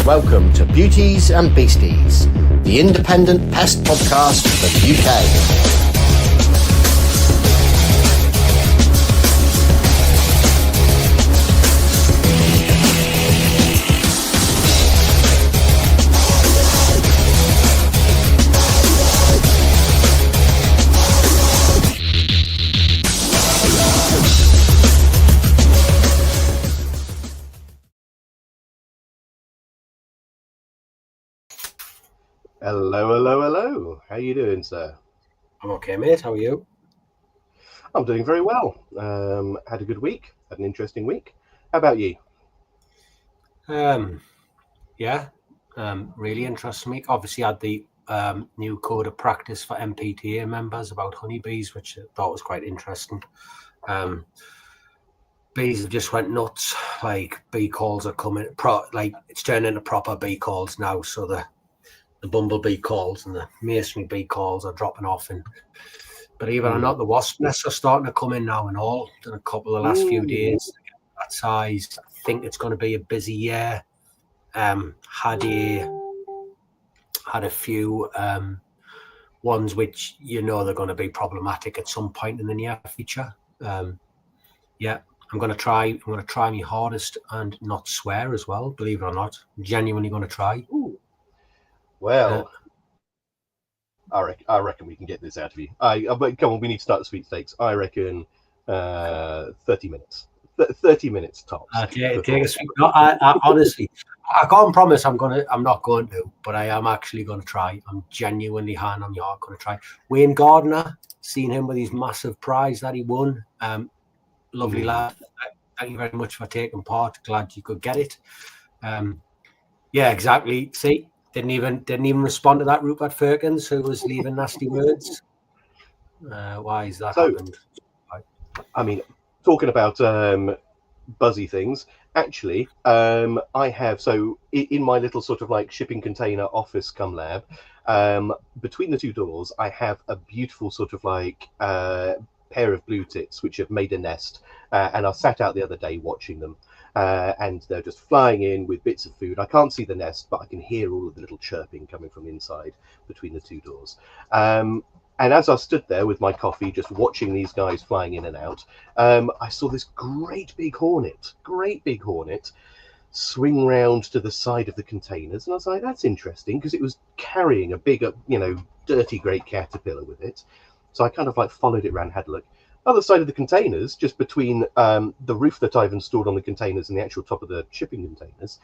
welcome to Beauties and Beasties, the independent pest podcast for the UK. Hello. How you doing, sir? I'm okay, mate. How are you? I'm doing very well. Had a good week. Had an interesting week. How about you? Really interesting week. Obviously, had the new code of practice for MPTA members about honeybees, which I thought was quite interesting. Bees have just went nuts. Like, bee calls are coming. It's turning into proper bee calls now. So the bumblebee calls and the masonry bee calls are dropping off, and believe it or not, the wasp nests are starting to come in now and all. In a couple of the last few days, that size. I think it's going to be a busy year. Had a few ones which they're going to be problematic at some point in the near future. I'm going to try my hardest and not swear as well. Believe it or not, I'm genuinely going to try. Well, I reckon we can get this out of you. But come on, we need to start the sweepstakes. I reckon 30 minutes. 30 minutes tops. Honestly, I can't promise I'm not going to, but I am actually going to try. I'm genuinely hand on your heart going to try. Wayne Gardner, seen him with his massive prize that he won. Lovely lad. Thank you very much for taking part. Glad you could get it. Exactly. See. Didn't even respond to that Rupert Firkins, who was leaving nasty words. Why is that happened? I mean, talking about buzzy things, actually, I have, so in my little sort of like shipping container office cum lab, between the two doors, I have a beautiful sort of like pair of blue tits which have made a nest, and I sat out the other day watching them. And they're just flying in with bits of food. I can't see the nest, but I can hear all of the little chirping coming from inside between the two doors. And as I stood there with my coffee, just watching these guys flying in and out, I saw this great big hornet swing round to the side of the containers. And I was like, that's interesting, because it was carrying a big, dirty great caterpillar with it. So I kind of like followed it around, had a look. Other side of the containers, just between the roof that I've installed on the containers and the actual top of the shipping containers,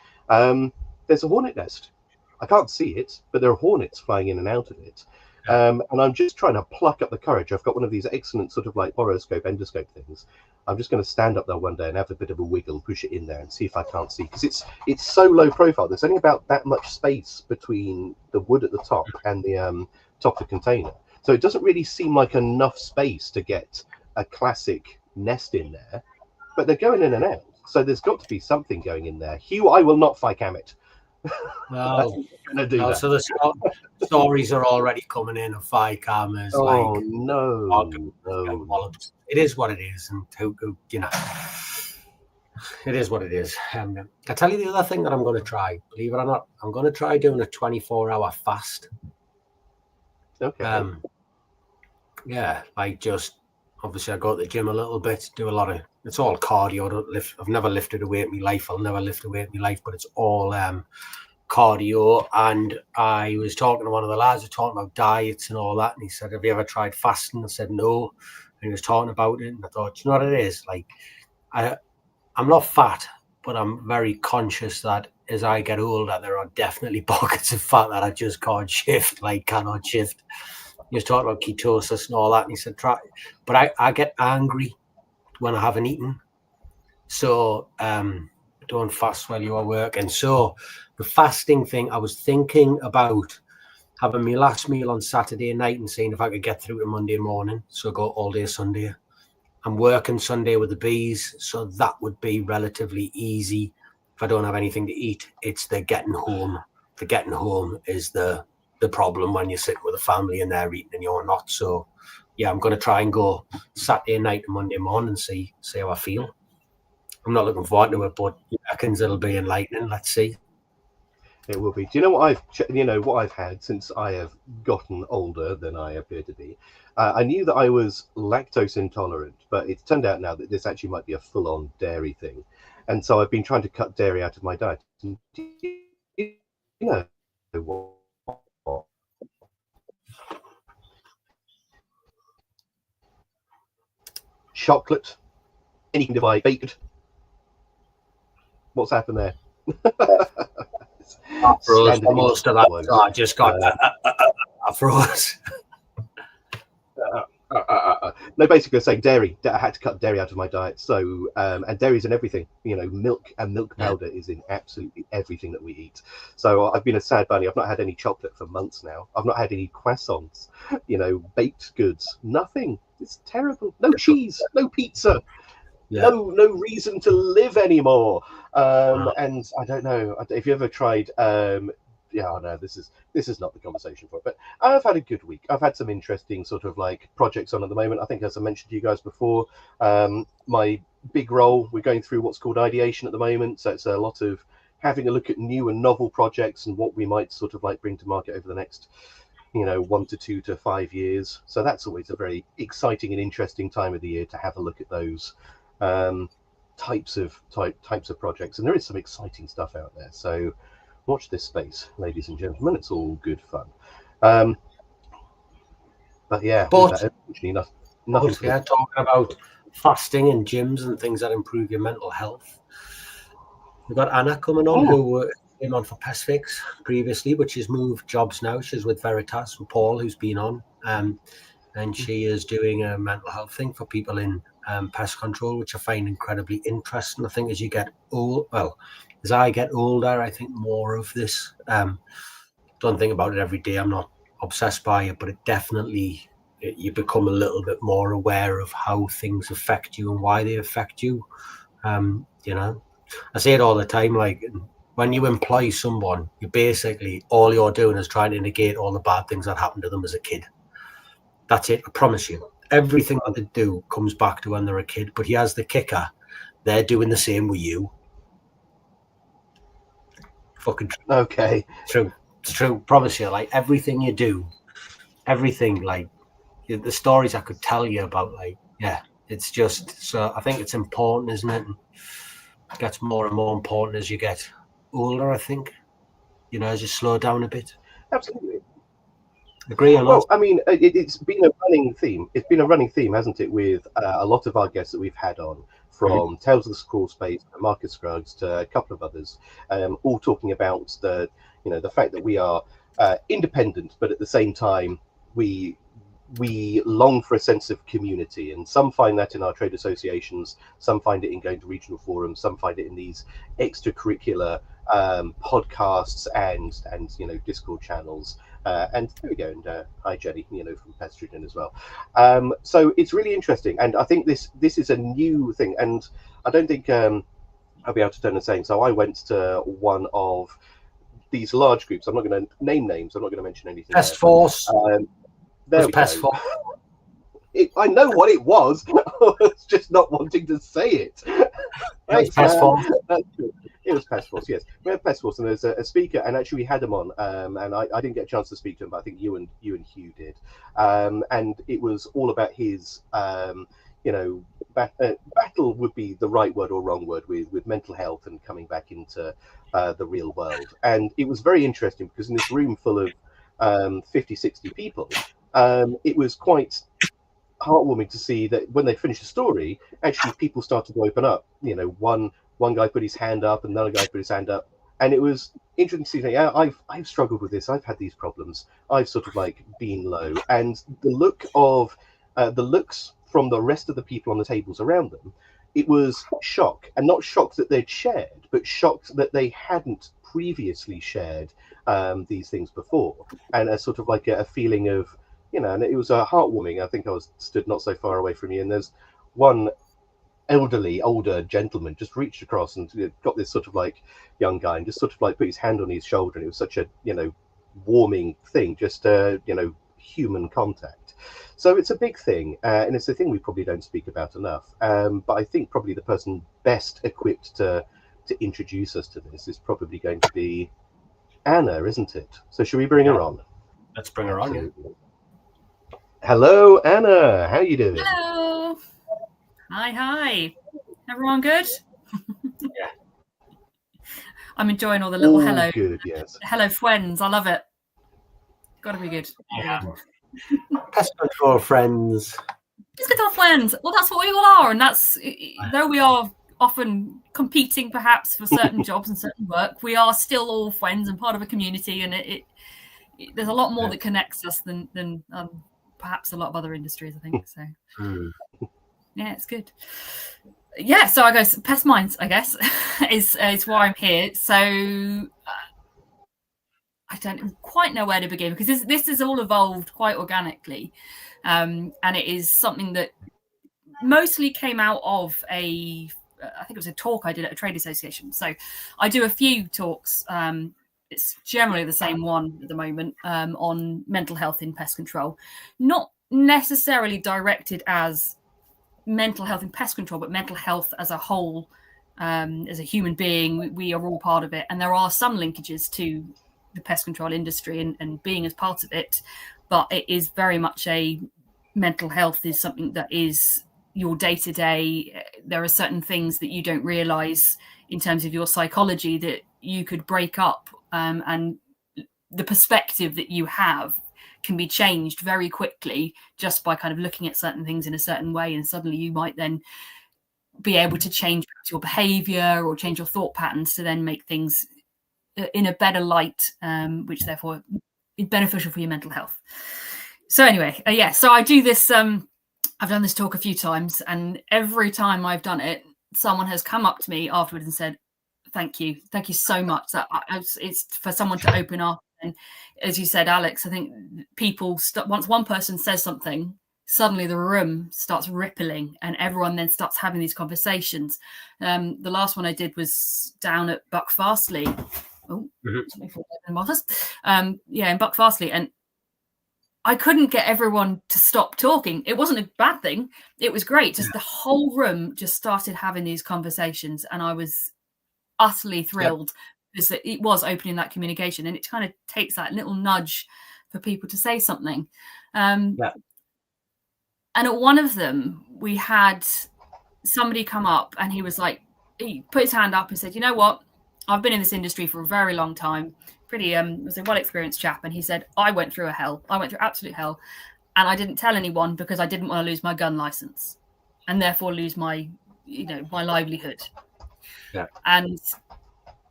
there's a hornet nest. I can't see it, but there are hornets flying in and out of it. And I'm just trying to pluck up the courage. I've got one of these excellent sort of like horoscope, endoscope things. I'm just going to stand up there one day and have a bit of a wiggle, push it in there and see if I can't see. Because it's so low profile. There's only about that much space between the wood at the top and the top of the container. So it doesn't really seem like enough space to get a classic nest in there, but they're going in and out, so there's got to be something going in there. Hugh, I will not cam it. So the stories are already coming in of cameras. No. It is what it is, and it is what it is. I tell you the other thing that I'm going to try, believe it or not, I'm going to try doing a 24-hour fast. Okay. Obviously, I go to the gym a little bit, do a lot of, it's all cardio. I've never lifted a weight in my life. I'll never lift a weight in my life, but it's all cardio. And I was talking to one of the lads, talking about diets and all that. And he said, have you ever tried fasting? I said, no. And he was talking about it. And I thought, you know what it is? Like, I'm not fat, but I'm very conscious that as I get older, there are definitely pockets of fat that I just cannot shift. He was talking about ketosis and all that, and he said, try. But I get angry when I haven't eaten. So don't fast while you are working. So the fasting thing, I was thinking about having my last meal on Saturday night and seeing if I could get through to Monday morning. So go all day Sunday. I'm working Sunday with the bees, so that would be relatively easy if I don't have anything to eat. It's the getting home. The getting home is the problem when you're sitting with a family and they're eating and you're not. So yeah, I'm going to try and go Saturday night and Monday morning and see how I feel. I'm not looking forward to it, but I reckon it'll be enlightening. Let's see. It will be. Do you know what I've had since I have gotten older than I appear to be? I knew that I was lactose intolerant, but it's turned out now that this actually might be a full-on dairy thing, and so I've been trying to cut dairy out of my diet. And do you know what? Chocolate, anything divide, baked. What's happened there? I froze for most of that. So I just got I froze. No, basically saying dairy. I had to cut dairy out of my diet. So, and dairy's in everything. Milk and milk powder is in absolutely everything that we eat. So I've been a sad bunny. I've not had any chocolate for months now. I've not had any croissants, baked goods, nothing. It's terrible. No cheese, no pizza. Yeah. No reason to live anymore. And I don't know if you ever tried. No, this is not the conversation for it. But I've had a good week. I've had some interesting sort of like projects on at the moment. I think, as I mentioned to you guys before, my big role, we're going through what's called ideation at the moment. So it's a lot of having a look at new and novel projects and what we might sort of like bring to market over the next 1 to 2 to 5 years. So that's always a very exciting and interesting time of the year to have a look at those types of projects, and there is some exciting stuff out there. So watch this space, ladies and gentlemen. It's all good fun. But yeah, unfortunately, nothing. Yeah, talking about fasting and gyms and things that improve your mental health. We've got Anna coming on, who came on for Pest Fix previously, but she's moved jobs now. She's with Veritas and Paul, who's been on, and she is doing a mental health thing for people in pest control, which I find incredibly interesting. I think as you get as I get older, I think more of this. Don't think about it every day. I'm not obsessed by it, but it definitely, you become a little bit more aware of how things affect you and why they affect you. I say it all the time, like when you employ someone, you basically, all you're doing is trying to negate all the bad things that happened to them as a kid. That's it, I promise you. Everything that they do comes back to when they're a kid. But here's the kicker. They're doing the same with you. Fucking true. Okay. True. It's true. Promise you. Like everything you do, everything, like the stories I could tell you about, like, yeah, it's just, so I think it's important, isn't it? It gets more and more important as you get older, I think. As you slow down a bit. Absolutely. Agree on that? Well, I mean, it's been a running theme. It's been a running theme, hasn't it, with a lot of our guests that we've had on, from Tales of the Crawl Space, Marcus Scruggs, to a couple of others, all talking about the fact that we are independent, but at the same time we long for a sense of community, and some find that in our trade associations, some find it in going to regional forums, some find it in these extracurricular podcasts and Discord channels. And there we go, and hi Jenny, from Pestrogen as well. So it's really interesting, and I think this is a new thing, and I don't think I'll be able to turn the same. So I went to one of these large groups. I'm not going to name names. I'm not going to mention anything. Pest Force. There we Pest go. Force. I know what it was. I was just not wanting to say it. Right, Pest Force. It was Pest Force, yes. We had Pest Force, and there's a speaker, and actually we had him on, and I didn't get a chance to speak to him, but I think you and Hugh did. And it was all about his, battle would be the right word or wrong word with mental health and coming back into the real world. And it was very interesting because in this room full of 50, 60 people, it was quite heartwarming to see that when they finished the story, actually people started to open up. One guy put his hand up, and another guy put his hand up, and it was interesting to see. Yeah, I've struggled with this. I've had these problems. I've sort of like been low, and the looks from the rest of the people on the tables around them, it was shock, and not shock that they'd shared, but shocked that they hadn't previously shared these things before, and a sort of like a feeling of, and it was heartwarming. I think I was stood not so far away from you, and there's one older gentleman just reached across and got this sort of like young guy and just sort of like put his hand on his shoulder, and it was such a warming thing, just human contact. So it's a big thing, and it's a thing we probably don't speak about enough, but I think probably the person best equipped to introduce us to this is probably going to be Anna, isn't it? So should we bring her on? Let's bring her on. Yeah. Hello, Anna. How you doing? Hello. Hi. Everyone good? Yeah. I'm enjoying all the little hello. Good, yes. Hello, friends. I love it. Got to be good. Yeah. Pest control friends. Pest control friends. Well, that's what we all are, and that's though we are often competing, perhaps for certain jobs and certain work, we are still all friends and part of a community, and there's a lot more that connects us than perhaps a lot of other industries, I think. So, yeah, it's good. Yeah, so I guess Pest Minds, I guess, is why I'm here. So I don't quite know where to begin, because this has all evolved quite organically, and it is something that mostly came out of I think it was a talk I did at a trade association. So I do a few talks. It's generally the same one at the moment, on mental health in pest control, not necessarily directed as mental health in pest control, but mental health as a whole. As a human being, we are all part of it, and there are some linkages to the pest control industry and being as part of it, but it is very much a mental health is something that is your day-to-day. There are certain things that you don't realize in terms of your psychology that you could break up, and the perspective that you have can be changed very quickly just by kind of looking at certain things in a certain way, and suddenly you might then be able to change your behavior or change your thought patterns to then make things in a better light, which therefore is beneficial for your mental health. So anyway, so I do this. I've done this talk a few times, and every time I've done it, someone has come up to me afterwards and said, thank you so much. That it's for someone to open up. And as you said, Alex, I think people once one person says something, suddenly the room starts rippling and everyone then starts having these conversations. The last one I did was down at Buckfastleigh. In Buckfastleigh, and I couldn't get everyone to stop talking. It wasn't a bad thing. It was great. Just the whole room just started having these conversations, and I was utterly thrilled because it was opening that communication, and it kind of takes that little nudge for people to say something. And at one of them, we had somebody come up, and he was like, he put his hand up and said, you know what? I've been in this industry for a very long time. Pretty was a well-experienced chap, and he said, I went through absolute hell, and I didn't tell anyone because I didn't want to lose my gun license and therefore lose my livelihood. Yeah. And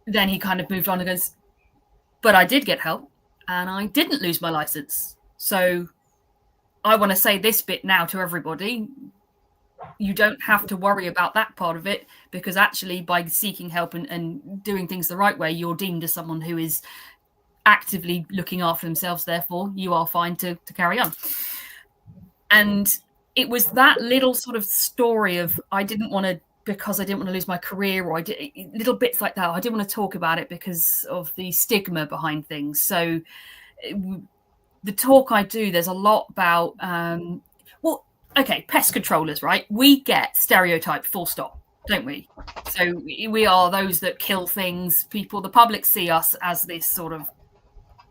then he kind of moved on and goes, but I did get help and I didn't lose my license. So I want to say this bit now to everybody. You don't have to worry about that part of it, because actually by seeking help and doing things the right way, you're deemed as someone who is actively looking after themselves. Therefore, you are fine to carry on. And it was that little sort of story of because I didn't want to lose my career, or little bits like that. I didn't want to talk about it because of the stigma behind things. So the talk I do, there's a lot about, pest controllers, right? We get stereotyped full stop, don't we? So we are those that kill things. The public see us as this sort of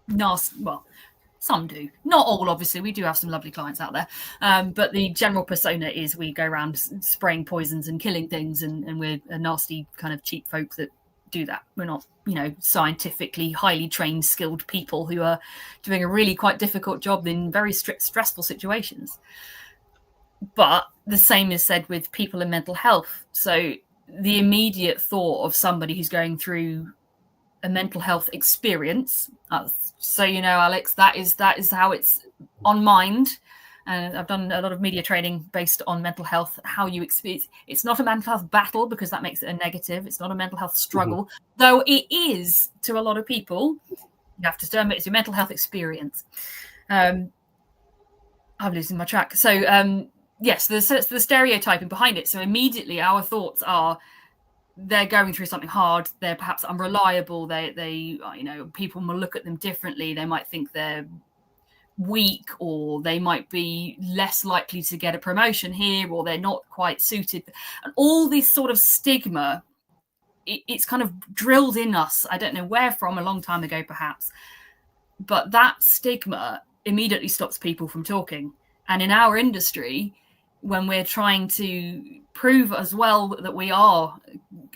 nasty, well, some do, not all, obviously. We do have some lovely clients out there. But the general persona is we go around spraying poisons and killing things, and we're a nasty kind of cheap folk that do that. We're not, scientifically highly trained, skilled people who are doing a really quite difficult job in very stressful situations. But the same is said with people in mental health. So the immediate thought of somebody who's going through a mental health experience, Alex, that is how it's on mind. And I've done a lot of media training based on mental health, how you experience. It's not a mental health battle, because that makes it a negative. It's not a mental health struggle, though it is to a lot of people. You have to term it as your mental health experience. I'm losing my track. So, yes, there's the stereotyping behind it. So immediately our thoughts are they're going through something hard. They're perhaps unreliable. They people will look at them differently. They might think they're weak, or they might be less likely to get a promotion here, or they're not quite suited. And all this sort of stigma it's kind of drilled in us. I don't know where from, a long time ago perhaps, but that stigma immediately stops people from talking. And in our industry, when we're trying to prove as well that we are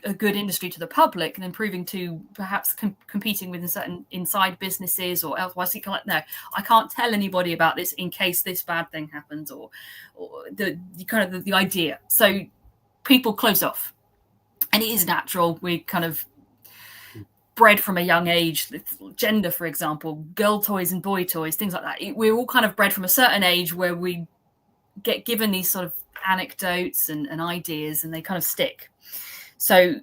a good industry to the public, and then proving to perhaps competing with certain inside businesses or elsewise, you can like, no, I can't tell anybody about this in case this bad thing happens, or the kind of the idea. So people close off, and it is natural. We kind of bred from a young age, gender, for example, girl toys and boy toys, things like that. We're all kind of bred from a certain age where we get given these sort of anecdotes and ideas, and they kind of stick. So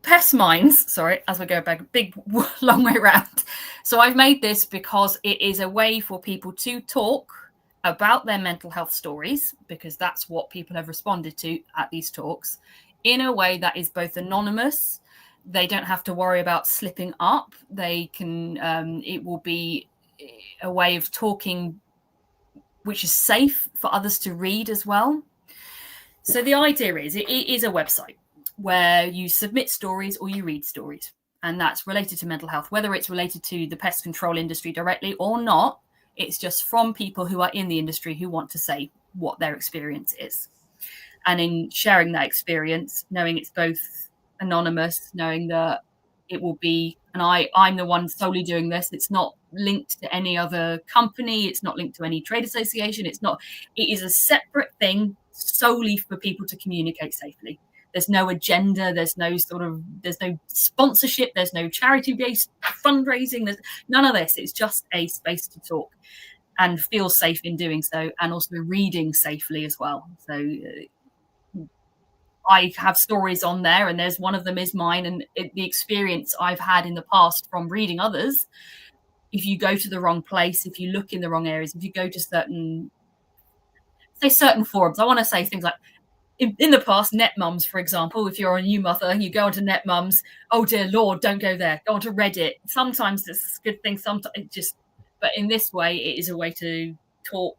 Pest Minds, sorry, as we go back, big long way around. So I've made this because it is a way for people to talk about their mental health stories, because that's what people have responded to at these talks, in a way that is both anonymous. They don't have to worry about slipping up. They can, it will be a way of talking which is safe for others to read as well. So the idea is, it is a website where you submit stories or you read stories, and that's related to mental health, whether it's related to the pest control industry directly or not. It's just from people who are in the industry who want to say what their experience is. And in sharing that experience, knowing it's both anonymous, knowing that it will be, and I'm the one solely doing this. It's not linked to any other company. It's not linked to any trade association. It is a separate thing solely for people to communicate safely. There's no agenda. There's no sponsorship. There's no charity-based fundraising. There's none of this. It's just a space to talk and feel safe in doing so, and also reading safely as well. So I have stories on there, and there's one of them is mine, and the experience I've had in the past from reading others. If you go to the wrong place, if you look in the wrong areas, if you go to certain forums, I want to say things like, in the past, net mums, for example, if you're a new mother, you go onto net mums, oh dear Lord, don't go there, go onto Reddit. Sometimes it's a good thing, sometimes it just, but in this way, it is a way to talk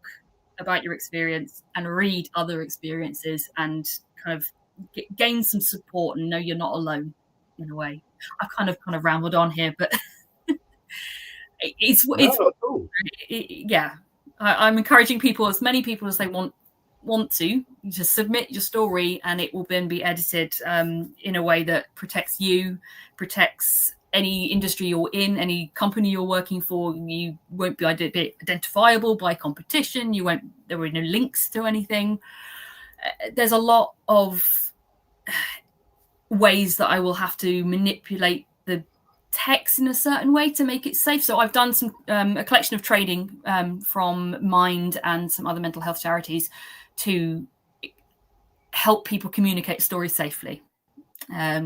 about your experience and read other experiences and kind of gain some support and know you're not alone in a way. I kind of rambled on here, but I'm encouraging people, as many people as they want to just submit your story, and it will then be edited in a way that protects you, protects any industry you're in, any company you're working for. You won't be identifiable by competition. There were no links to anything. There's a lot of ways that I will have to manipulate the text in a certain way to make it safe. So I've done some a collection of training from Mind and some other mental health charities to help people communicate stories safely.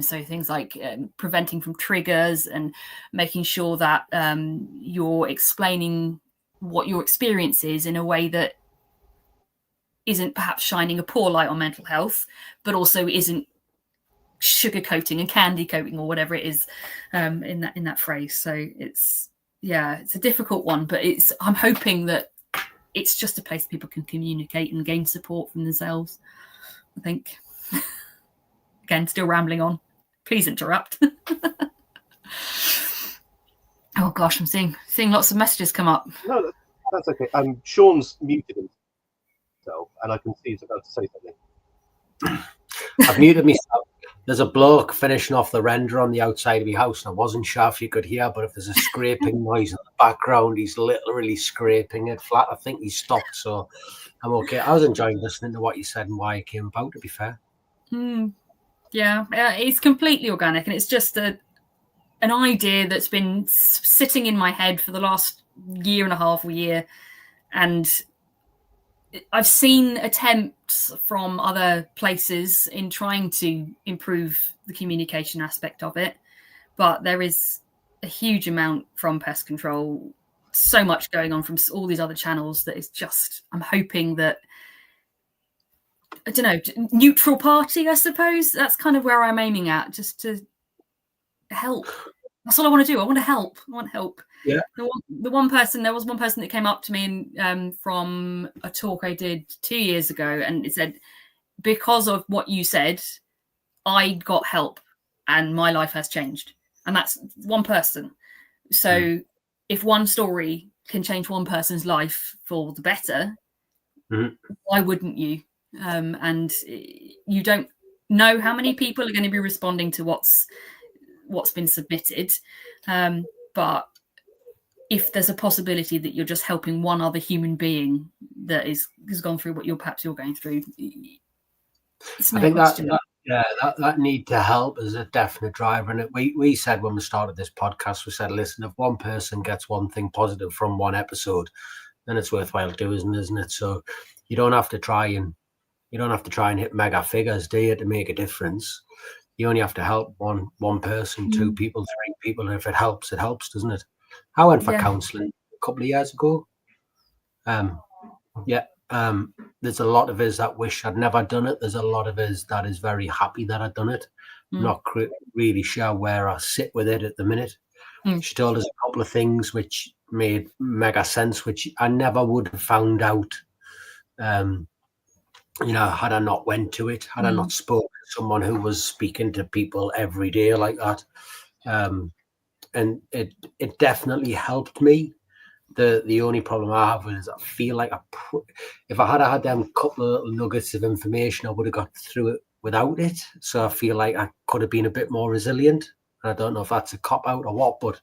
So things like preventing from triggers and making sure that you're explaining what your experience is in a way that isn't perhaps shining a poor light on mental health, but also isn't sugarcoating and candy coating or whatever it is in that phrase. So it's a difficult one, but I'm hoping that it's just a place people can communicate and gain support from themselves, I think. Again, still rambling on. Please interrupt. Oh gosh, I'm seeing lots of messages come up. No, that's okay. Sean's muted himself, and I can see he's about to say something. I've muted myself. There's a bloke finishing off the render on the outside of my house, and I wasn't sure if you could hear, but if there's a scraping noise in the background, he's literally scraping it flat. I think he's stopped, so I'm okay. I was enjoying listening to what you said and why it came about, to be fair. Yeah, it's completely organic, and it's just an idea that's been sitting in my head for the last year and a half, and I've seen attempts from other places in trying to improve the communication aspect of it, but there is a huge amount from pest control, so much going on from all these other channels that is just, I'm hoping that, I don't know, neutral party, I suppose. That's kind of where I'm aiming at, just to help. That's all I want to do. I want help. Yeah. There was one person that came up to me from a talk I did 2 years ago, and it said, because of what you said, I got help. and my life has changed. And that's one person. So if one story can change one person's life for the better, why wouldn't you? And you don't know how many people are going to be responding to what's been submitted. But if there's a possibility that you're just helping one other human being that has gone through what you're going through, it's no I think question. that need to help is a definite driver. And we said when we started this podcast, we said, listen, if one person gets one thing positive from one episode, then it's worthwhile doing, isn't it? So you don't have to try and hit mega figures, do you, to make a difference? You only have to help one person, 2 people, 3 people, and if it helps, doesn't it? I went for counselling a couple of years ago. There's a lot of us that wish I'd never done it. There's a lot of us that is very happy that I'd done it. Not really sure where I sit with it at the minute. She told us a couple of things which made mega sense, which I never would have found out, had I not went to it, had I not spoken to someone who was speaking to people every day like that. And it definitely helped me. The only problem I have is I feel like if I had them couple of little nuggets of information, I would have got through it without it. So I feel like I could have been a bit more resilient. And I don't know if that's a cop-out or what, but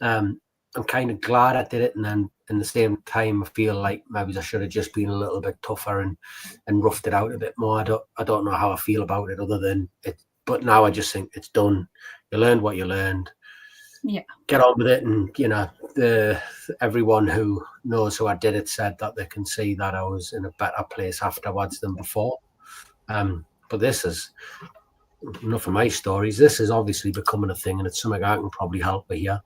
I'm kind of glad I did it. And then in the same time, I feel like maybe I should have just been a little bit tougher and roughed it out a bit more. I don't know how I feel about it other than it. But now I just think it's done. You learned what you learned. Yeah, get on with it. And everyone who knows who I did it said that they can see that I was in a better place afterwards than before. But this is enough of my stories. This is obviously becoming a thing, and it's something I can probably help with here.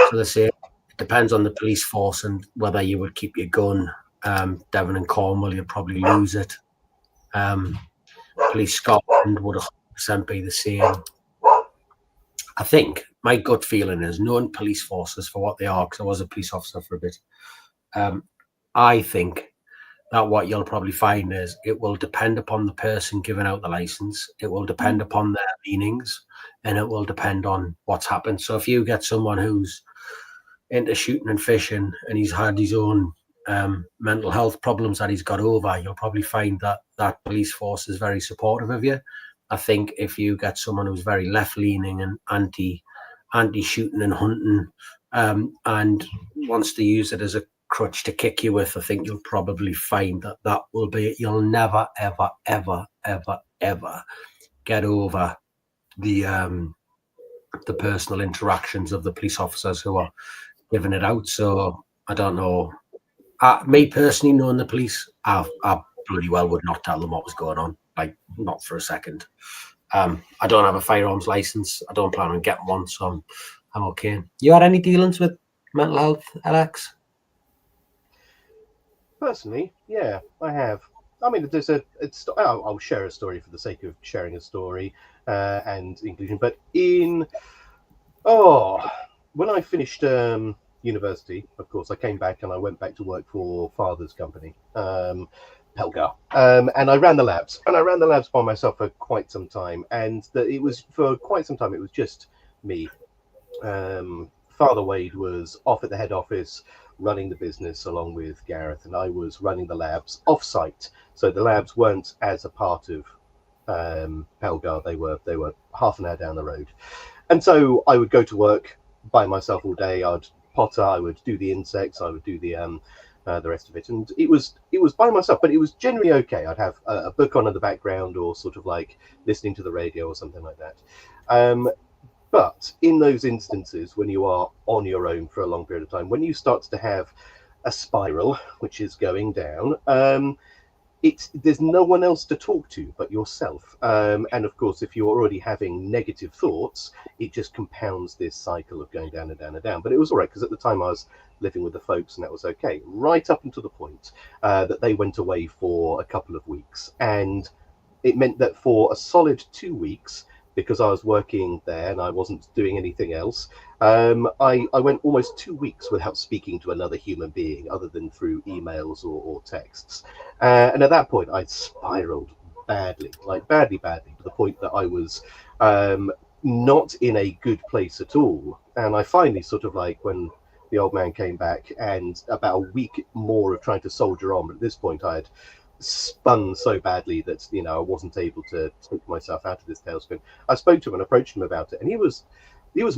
So they say it depends on the police force and whether you would keep your gun. Devon and Cornwall, you'd probably lose it. Police Scotland would 100% be the same. I think my gut feeling is, knowing police forces for what they are, because I was a police officer for a bit, I think that what you'll probably find is it will depend upon the person giving out the license, it will depend upon their leanings, and it will depend on what's happened. So if you get someone who's into shooting and fishing and he's had his own mental health problems that he's got over, you'll probably find that police force is very supportive of you. I think if you get someone who's very left-leaning and anti-shooting and hunting and wants to use it as a crutch to kick you with, I think you'll probably find that will be, you'll never, ever, ever, ever, ever get over the personal interactions of the police officers who are giving it out. So I don't know. Me personally, knowing the police, I bloody well would not tell them what was going on. Like, not for a second. I don't have a firearms license. I don't plan on getting one, so I'm okay. You had any dealings with mental health, Alex? Personally, yeah, I have. I mean, I'll share a story for the sake of sharing a story and inclusion. But when I finished university, of course, I came back and I went back to work for father's company, Pelgar, and I ran the labs. And I ran the labs by myself for quite some time. And it was just me. Father Wade was off at the head office running the business along with Gareth, and I was running the labs off-site. So the labs weren't as a part of Pelgar. They were half an hour down the road. And so I would go to work by myself all day. I'd potter, I would do the insects, I would do the rest of it, and it was by myself, but it was generally okay. I'd have a book on in the background, or sort of like listening to the radio or something like that. But in those instances, when you are on your own for a long period of time, when you start to have a spiral which is going down, there's no one else to talk to but yourself. And of course, if you're already having negative thoughts, it just compounds this cycle of going down and down and down. But it was all right, because at the time I was living with the folks, and that was okay, right up until the point that they went away for a couple of weeks. And it meant that for a solid 2 weeks, because I was working there and I wasn't doing anything else, I went almost 2 weeks without speaking to another human being other than through emails or texts. And at that point, I'd spiraled badly, to the point that I was not in a good place at all. And I finally sort of like, when the old man came back and about a week more of trying to soldier on, but at this point I had spun so badly that, you know, I wasn't able to take myself out of this tailspin. I spoke to him and approached him about it, and he was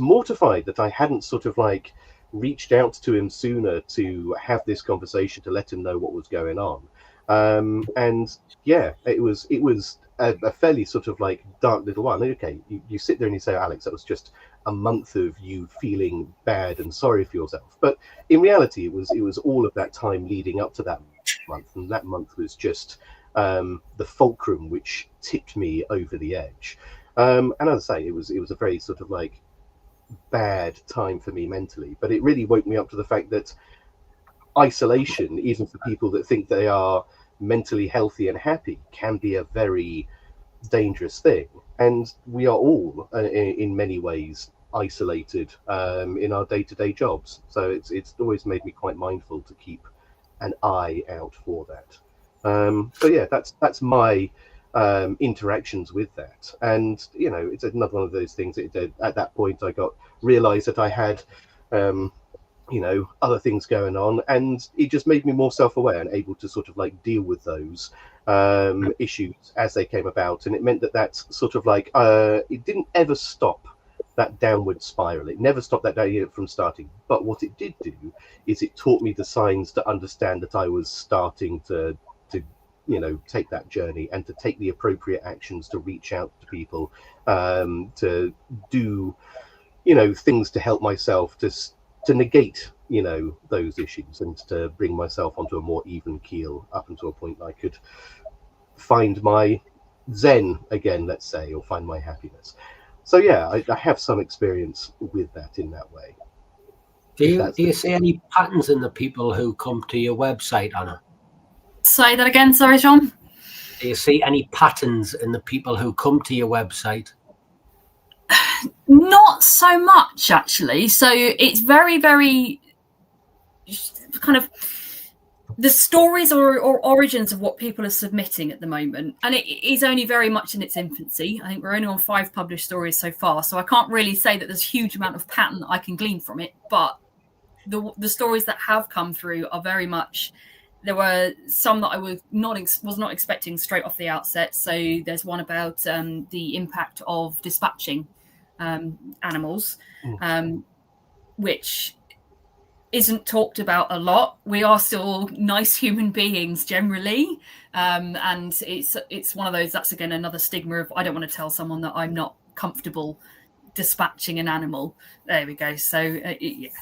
mortified that I hadn't sort of like reached out to him sooner to have this conversation, to let him know what was going on. And yeah, it was a fairly sort of like dark little one. Okay, you sit there and you say, Alex, that was just a month of you feeling bad and sorry for yourself. But in reality, it was all of that time leading up to that month, and that month was just the fulcrum which tipped me over the edge. And as I say, it was a very sort of like bad time for me mentally, but it really woke me up to the fact that isolation, even for people that think they are mentally healthy and happy, can be a very dangerous thing. And we are all in many ways isolated in our day-to-day jobs, so it's always made me quite mindful to keep an eye out for that. So yeah, that's my interactions with that. And you know, it's another one of those things that at that point I realized that I had you know, other things going on, and it just made me more self-aware and able to sort of like deal with those issues as they came about. And it meant that sort of like it didn't ever stop that downward spiral. It never stopped that down from starting. But what it did do is it taught me the signs to understand that I was starting to you know, take that journey and to take the appropriate actions to reach out to people, to do, you know, things to help myself to negate, you know, those issues, and to bring myself onto a more even keel up until a point I could find my zen again, let's say, or find my happiness. So yeah, I have some experience with that in that way. Do you see any patterns in the people who come to your website, Anna? Say that again, sorry, Sean. Do you see any patterns in the people who come to your website? Not so much, actually. So it's very, very kind of the stories or origins of what people are submitting at the moment. And it is only very much in its infancy. I think we're only on 5 published stories so far. So I can't really say that there's a huge amount of pattern that I can glean from it. But the stories that have come through are very much... There were some that I was not expecting straight off the outset. So there's one about the impact of dispatching animals, which isn't talked about a lot. We are still nice human beings generally, and it's one of those, that's again another stigma of, I don't want to tell someone that I'm not comfortable dispatching an animal. There we go. So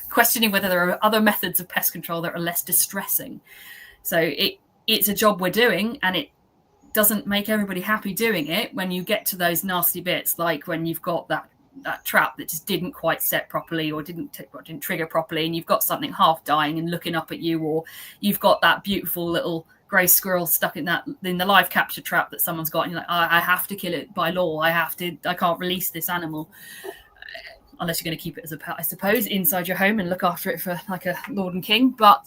questioning whether there are other methods of pest control that are less distressing. So it's a job we're doing, and it doesn't make everybody happy doing it when you get to those nasty bits, like when you've got that trap that just didn't quite set properly, or didn't trigger properly, and you've got something half dying and looking up at you, or you've got that beautiful little grey squirrel stuck in the live capture trap that someone's got, and you're like, I have to kill it by law. I can't release this animal. Unless you're going to keep it as a pet, I suppose, inside your home and look after it for like a lord and king. But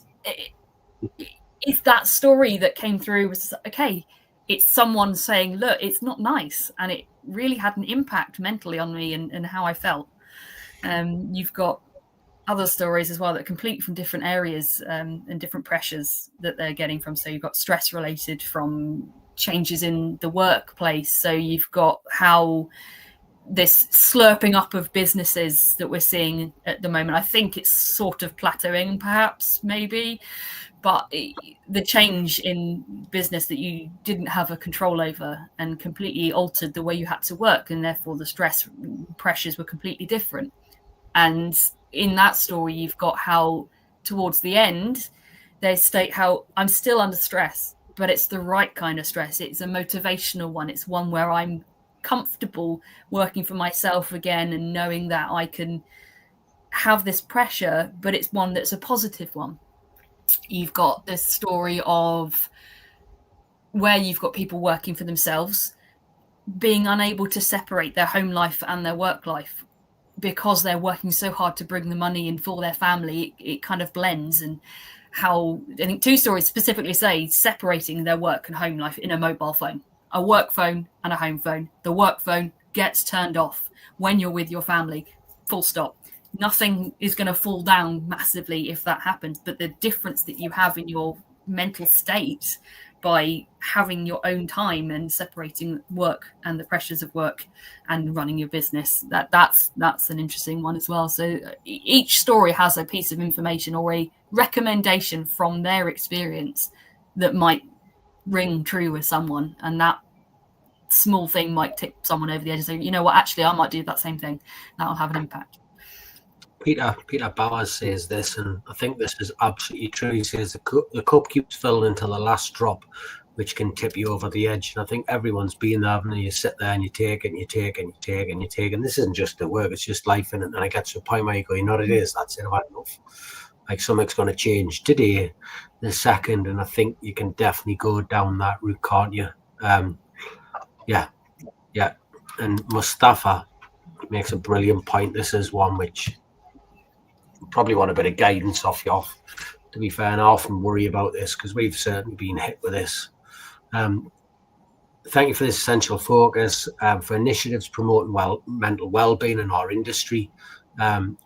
it's that story that came through was, okay, it's someone saying, look, it's not nice. And it really had an impact mentally on me and how I felt. You've got other stories as well that are completely from different areas and different pressures that they're getting from. So you've got stress related from changes in the workplace. So you've got how this slurping up of businesses that we're seeing at the moment. I think it's sort of plateauing, perhaps, maybe. But the change in business that you didn't have a control over and completely altered the way you had to work, and therefore the stress pressures were completely different. And in that story, you've got how towards the end, they state how I'm still under stress, but it's the right kind of stress. It's a motivational one. It's one where I'm comfortable working for myself again and knowing that I can have this pressure, but it's one that's a positive one. You've got this story of where you've got people working for themselves, being unable to separate their home life and their work life because they're working so hard to bring the money in for their family. It kind of blends, and how I think 2 stories specifically say separating their work and home life in a mobile phone, a work phone and a home phone. The work phone gets turned off when you're with your family, full stop. Nothing is going to fall down massively if that happens, but the difference that you have in your mental state by having your own time and separating work and the pressures of work and running your business, that's an interesting one as well. So each story has a piece of information or a recommendation from their experience that might ring true with someone, and that small thing might tip someone over the edge and say, you know what, actually I might do that same thing. That'll have an impact. Peter Bowers says this, and I think this is absolutely true. He says the cup keeps filling until the last drop, which can tip you over the edge. And I think everyone's been there, and you sit there and you take and you take and you take and you take. And this isn't just the work, it's just life in it. And it gets to a point where you go, you know what it is, that's it, I've had enough. Like something's going to change today, the second. And I think you can definitely go down that route, can't you? Yeah. And Mustafa makes a brilliant point. This is one which probably want a bit of guidance off you, to be fair, and I often worry about this because we've certainly been hit with this. Thank you for this essential focus, for initiatives promoting mental well-being in our industry.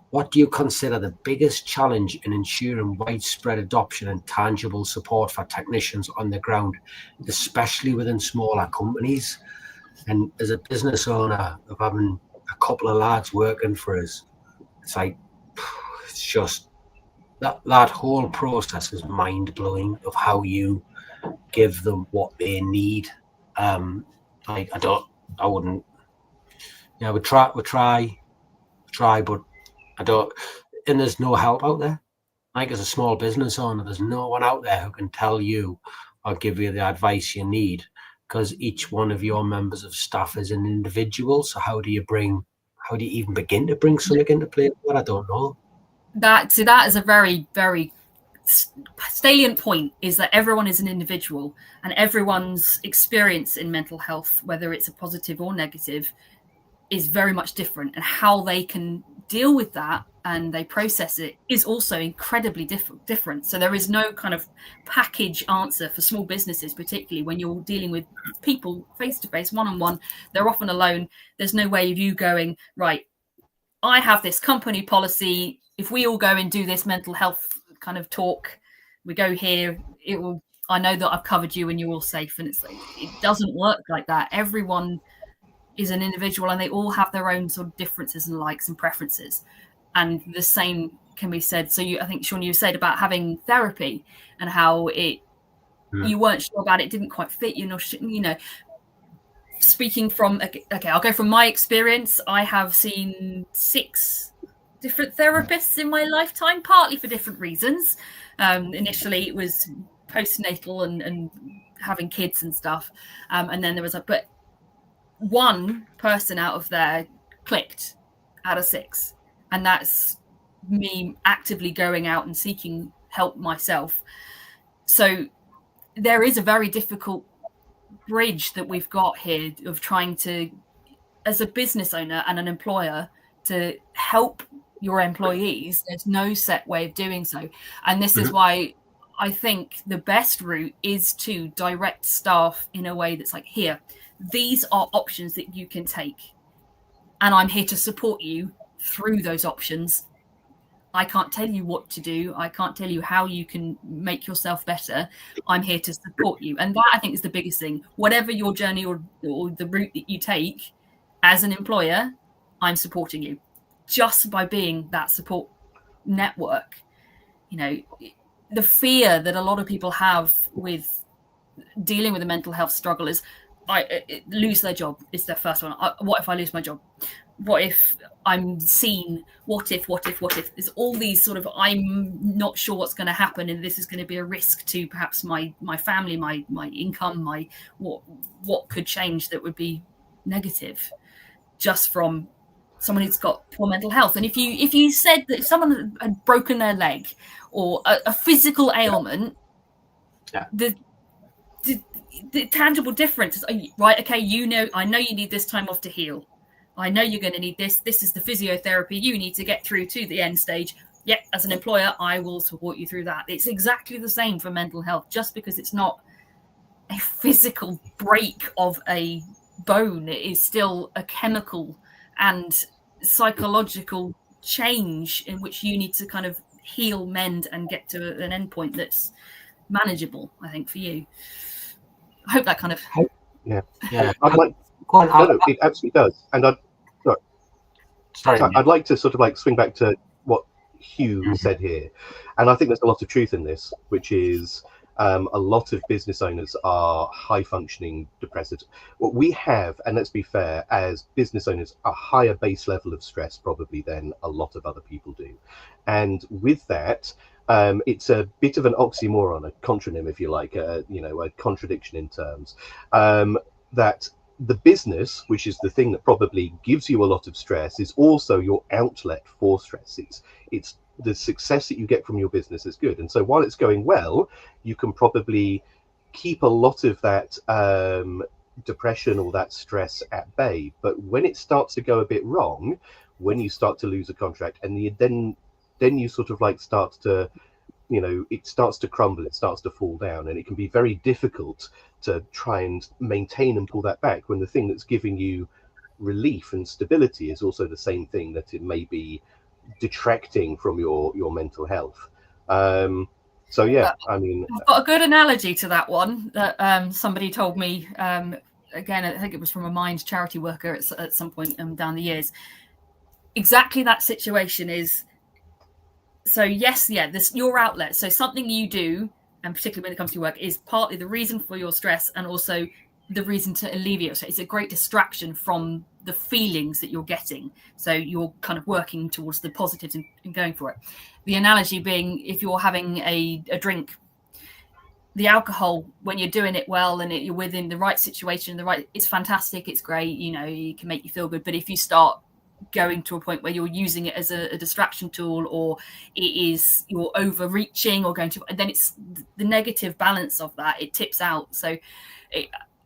What do you consider the biggest challenge in ensuring widespread adoption and tangible support for technicians on the ground, especially within smaller companies? And as a business owner of having a couple of lads working for us, it's like, it's just that whole process is mind-blowing of how you give them what they need. We try, but I don't, and there's no help out there. Like as a small business owner, there's no one out there who can tell you or give you the advice you need, because each one of your members of staff is an individual. So how do you even begin to bring something into play? Well, I don't know. That is a very, very salient point, is that everyone is an individual and everyone's experience in mental health, whether it's a positive or negative, is very much different, and how they can deal with that and they process it is also incredibly different. So there is no kind of package answer for small businesses, particularly when you're dealing with people face to face, one-on-one. They're often alone. There's no way of you going, right, I have this company policy. If we all go and do this mental health kind of talk, we go here, I know that I've covered you and you're all safe. And it's like, it doesn't work like that. Everyone is an individual and they all have their own sort of differences and likes and preferences. And the same can be said. So I think, Sean, you said about having therapy and how you weren't sure about it, didn't quite fit you, speaking from, okay, I'll go from my experience. I have seen 6 different therapists in my lifetime, partly for different reasons. Initially, it was postnatal and having kids and stuff. And then there was but one person out of there clicked out of 6. And that's me actively going out and seeking help myself. So there is a very difficult bridge that we've got here of trying to, as a business owner and an employer, to help your employees. There's no set way of doing so. And this is why I think the best route is to direct staff in a way that's like, here, these are options that you can take. And I'm here to support you through those options. I can't tell you what to do. I can't tell you how you can make yourself better. I'm here to support you. And that, I think, is the biggest thing. Whatever your journey or the route that you take as an employer, I'm supporting you. Just by being that support network. The fear that a lot of people have with dealing with a mental health struggle is lose their job is their first one. What if I lose my job? What if I'm seen? What if? There's all these sort of, I'm not sure what's going to happen, and this is going to be a risk to perhaps my family, my income, my what could change that would be negative just from someone who's got poor mental health. And if you said that if someone had broken their leg or a physical ailment, the tangible difference is, right, okay, I know you need this time off to heal. I know you're going to need this. This is the physiotherapy you need to get through to the end stage. Yep, as an employer, I will support you through that. It's exactly the same for mental health. Just because it's not a physical break of a bone. It is still a chemical and psychological change in which you need to kind of heal, mend, and get to an endpoint that's manageable, I think, for you. I hope that kind of... Yeah. I'd like... No, it absolutely does. And Sorry, I'd like to sort of like swing back to what Hugh said here. And I think there's a lot of truth in this, which is a lot of business owners are high-functioning depressed. What we have, and let's be fair, as business owners, a higher base level of stress probably than a lot of other people do. And with that, it's a bit of an oxymoron, a contronym, if you like, a contradiction in terms, that the business, which is the thing that probably gives you a lot of stress, is also your outlet for stress. It's the success that you get from your business is good. And so while it's going well, you can probably keep a lot of that depression or that stress at bay. But when it starts to go a bit wrong, when you start to lose a contract, and then you sort of like start to, it starts to crumble, it starts to fall down, and it can be very difficult to try and maintain and pull that back when the thing that's giving you relief and stability is also the same thing that it may be detracting from your mental health. So yeah, I mean, I've got a good analogy to that one that somebody told me. Again, I think it was from a Mind charity worker at some point down the years. Exactly that situation is. So yes, this your outlet. So something you do, and particularly when it comes to your work, is partly the reason for your stress and also the reason to alleviate. So it's a great distraction from the feelings that you're getting. So you're kind of working towards the positives and going for it. The analogy being, if you're having a drink, the alcohol, when you're doing it well and you're within the right situation, it's fantastic, it's great, it can make you feel good. But if you start going to a point where you're using it as a distraction tool, or you're overreaching or going to, then it's the negative balance of that, it tips out. So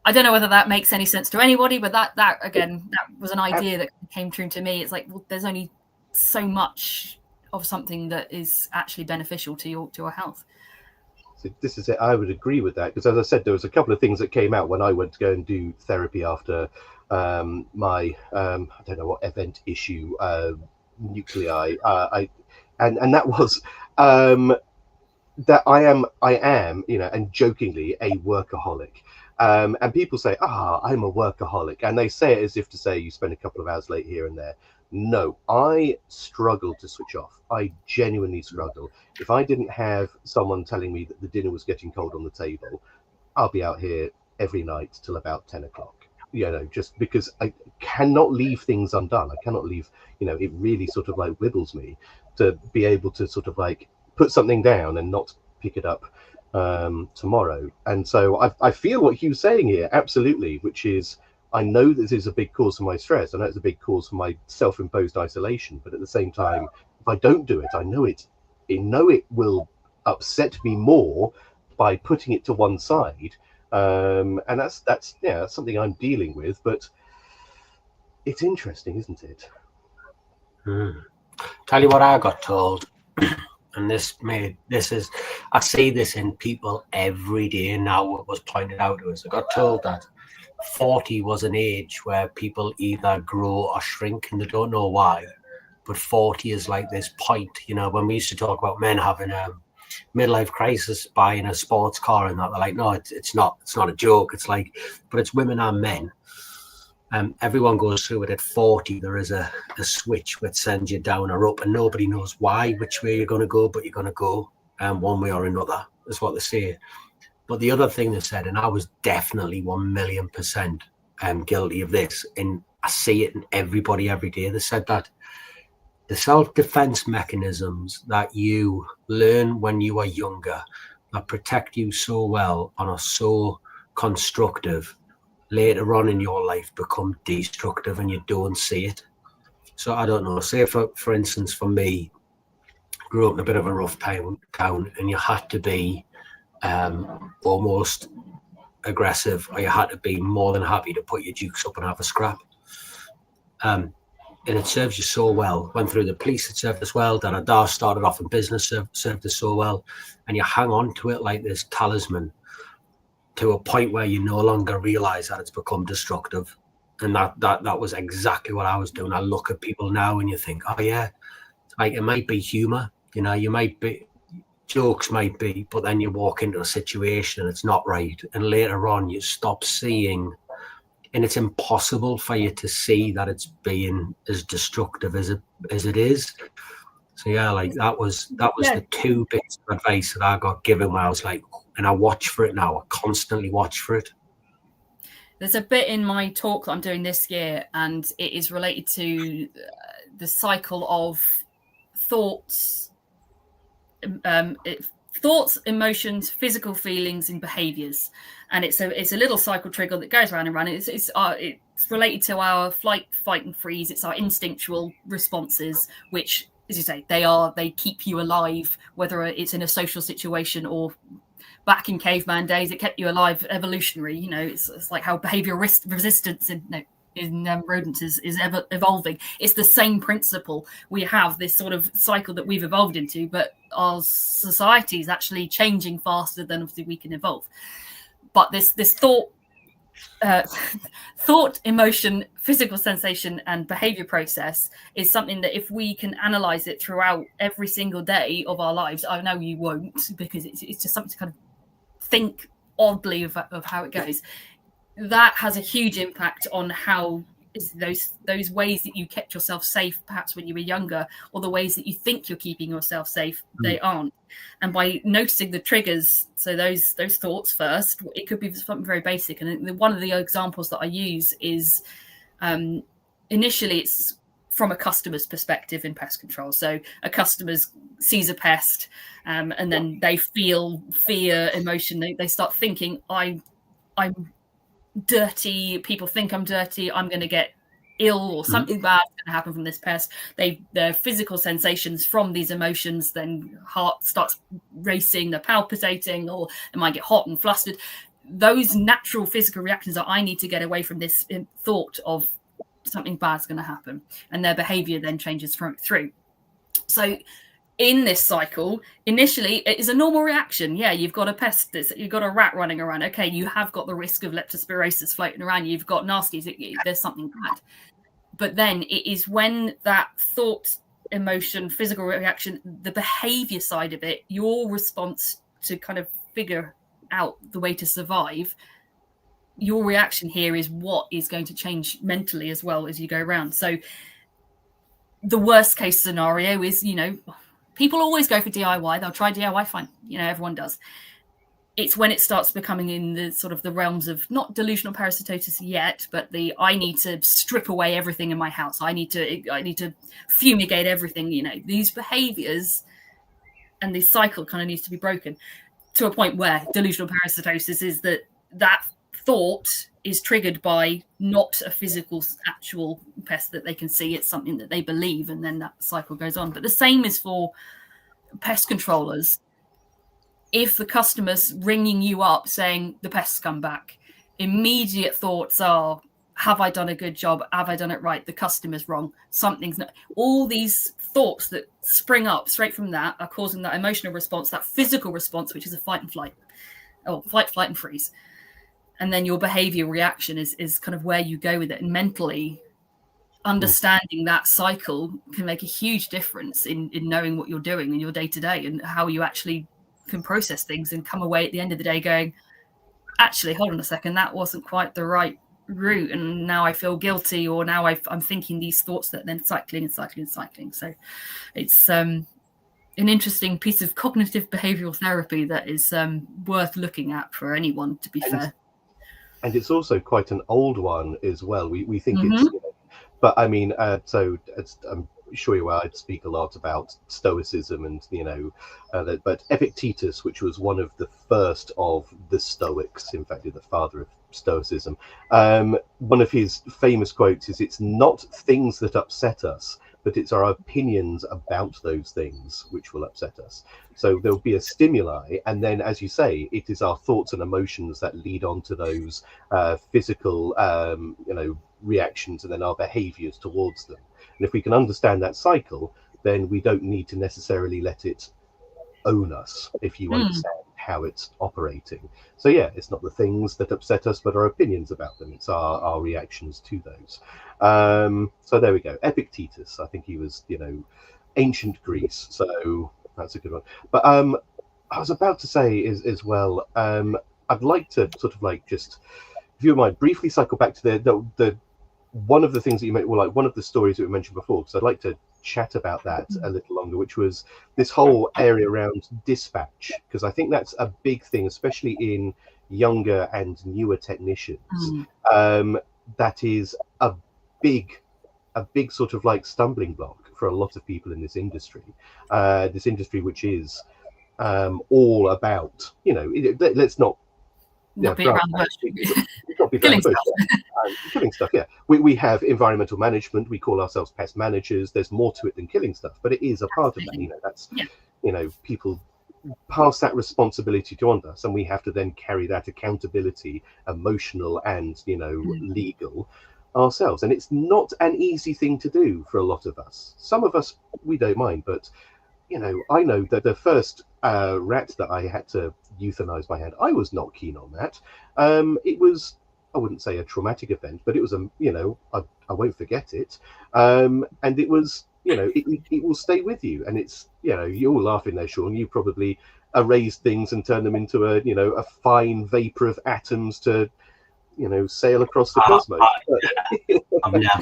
I don't know whether that makes any sense to anybody, but that again, that was an idea that came true to me. It's like, well, there's only so much of something that is actually beneficial to your health. So this is it. I would agree with that, because as I said, there was a couple of things that came out when I went to go and do therapy after my I don't know what event issue nuclei, and that was that I am and jokingly a workaholic, and people say, I'm a workaholic, and they say it as if to say you spend a couple of hours late here and there. No, I struggle to switch off. I genuinely struggle. If I didn't have someone telling me that the dinner was getting cold on the table, I'll be out here every night till about 10 o'clock. Just because I cannot leave things undone. I cannot leave, it really sort of like wibbles me to be able to sort of like put something down and not pick it up tomorrow. And so I feel what Hugh's saying here, absolutely, which is, I know this is a big cause for my stress. I know it's a big cause for my self-imposed isolation, but at the same time, if I don't do it, I know it will upset me more by putting it to one side. And that's something I'm dealing with, but it's interesting, isn't it? Tell you what I got told, and I see this in people every day now. It was pointed out to us. I got told that 40 was an age where people either grow or shrink, and they don't know why. But 40 is like this point, when we used to talk about men having a midlife crisis, buying a sports car and that, they're like, no, it's not a joke. It's like, but it's women and men. Everyone goes through it at 40. There is a switch which sends you down or up, and nobody knows why, which way you're going to go, but you're going to go one way or another, is what they say. But the other thing they said, and I was definitely 1,000,000% guilty of this, and I see it in everybody every day, they said that the self-defense mechanisms that you learn when you are younger that protect you so well and are so constructive later on in your life become destructive, and you don't see it. So I don't know, say for instance, for me, grew up in a bit of a rough town, and you had to be almost aggressive, or you had to be more than happy to put your dukes up and have a scrap. And it serves you so well. Went through the police, it served us well. Da started off in business, served us so well. And you hang on to it like this talisman to a point where you no longer realize that it's become destructive. And that was exactly what I was doing. I look at people now and you think, oh yeah, like it might be humor, you know, you might be, jokes might be, but then you walk into a situation and it's not right. And later on you stop seeing, and it's impossible for you to see that it's being as destructive as it is. So yeah, like that was the two bits of advice that I got given where I was like, and I watch for it now. I constantly watch for it. There's a bit in my talk that I'm doing this year, and it is related to the cycle of thoughts, emotions, physical feelings, and behaviors. And it's a little cycle trigger that goes round and round. It's related to our flight, fight, and freeze. It's our instinctual responses, which, as you say, they keep you alive, whether it's in a social situation or back in caveman days, it kept you alive, evolutionary. You know, it's like how behavioral resistance in rodents is ever evolving. It's the same principle. We have this sort of cycle that we've evolved into, but our society is actually changing faster than obviously we can evolve. But this thought, emotion, physical sensation, and behavior process is something that if we can analyze it throughout every single day of our lives, I know you won't, because it's just something to kind of think oddly of how it goes. That has a huge impact on how those ways that you kept yourself safe, perhaps when you were younger, or the ways that you think you're keeping yourself safe, they aren't. And by noticing the triggers, so those thoughts first, it could be something very basic. And one of the examples that I use is initially it's from a customer's perspective in pest control. So a customer sees a pest and then they feel fear, emotion. They start thinking, I'm dirty. People think I'm dirty. I'm going to get ill, or something bad is going to happen from this pest. Their physical sensations from these emotions, then heart starts racing, they're palpitating, or they might get hot and flustered. Those natural physical reactions are, I need to get away from this thought of something bad's going to happen, and their behavior then changes through. So in this cycle, initially it is a normal reaction. Yeah, you've got a pest, you've got a rat running around. Okay, you have got the risk of leptospirosis floating around. You've got nasties. There's something bad. But then it is when that thought, emotion, physical reaction, the behavior side of it, your response to kind of figure out the way to survive, your reaction here is what is going to change mentally as well as you go around. So the worst case scenario is, people always go for DIY. They'll try DIY, fine. Everyone does. It's when it starts becoming in the sort of the realms of not delusional parasitosis yet, but I need to strip away everything in my house. I need to fumigate everything. These behaviors and this cycle kind of needs to be broken to a point where delusional parasitosis is that thought is triggered by not a physical actual pest that they can see. It's something that they believe, and then that cycle goes on. But the same is for pest controllers. If the customer's ringing you up saying the pest's come back, immediate thoughts are, have I done a good job? Have I done it right? The customer's wrong. Something's not. All these thoughts that spring up straight from that are causing that emotional response, that physical response, which is a fight and flight, or fight, flight and freeze. And then your behavior reaction is kind of where you go with it. And mentally understanding that cycle can make a huge difference in knowing what you're doing in your day to day and how you actually can process things and come away at the end of the day going, actually, hold on a second, that wasn't quite the right route. And now I feel guilty, or now I'm thinking these thoughts that then cycling. So it's an interesting piece of cognitive behavioral therapy that is worth looking at for anyone, to be fair. And it's also quite an old one as well. We think it's, but I mean, so I'm sure you're aware, I'd speak a lot about Stoicism and, but Epictetus, which was one of the first of the Stoics, in fact, the father of Stoicism, one of his famous quotes is, "It's not things that upset us, but it's our opinions about those things which will upset us." So there'll be a stimuli, and then, as you say, it is our thoughts and emotions that lead on to those physical, reactions, and then our behaviors towards them. And if we can understand that cycle, then we don't need to necessarily let it own us, if you understand how it's operating. So yeah, it's not the things that upset us, but our opinions about them. It's our reactions to those. So there we go. Epictetus, I think he was, ancient Greece. So that's a good one. But I was about to say as well, I'd like to sort of like just, if you mind, briefly cycle back to the one of the things that you mentioned, well, like one of the stories that we mentioned before, because I'd like to chat about that a little longer, which was this whole area around dispatch, because I think that's a big thing, especially in younger and newer technicians. That is a big sort of like stumbling block for a lot of people in this industry which is all about, let's not beat around the bush. Killing stuff. Yeah, we have environmental management. We call ourselves pest managers. There's more to it than killing stuff, but it is a part of that. That's people pass that responsibility to on us, and we have to then carry that accountability, emotional and legal, ourselves. And it's not an easy thing to do for a lot of us. Some of us, we don't mind, but I know that the first rat that I had to euthanize by hand, I was not keen on that. It was, I wouldn't say a traumatic event, but it was I won't forget it. And it was, it will stay with you. And it's, you're all laughing there, Sean. You probably erased things and turned them into a fine vapor of atoms to, sail across the cosmos. I've never.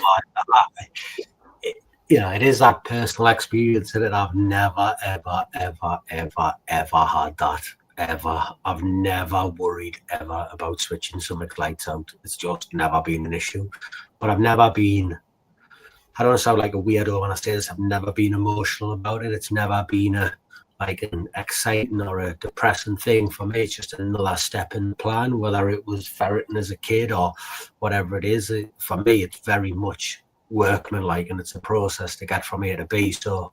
It is that personal experience that I've never, ever, ever, ever, ever had that. Ever. I've never worried ever about switching something's lights out. It's just never been an issue. But I've never been, I don't want to sound like a weirdo when I say this, I've never been emotional about it. It's never been an exciting or a depressing thing for me. It's just another step in the plan, whether it was ferreting as a kid or whatever it is. For me, it's very much workmanlike, and it's a process to get from A to B. So,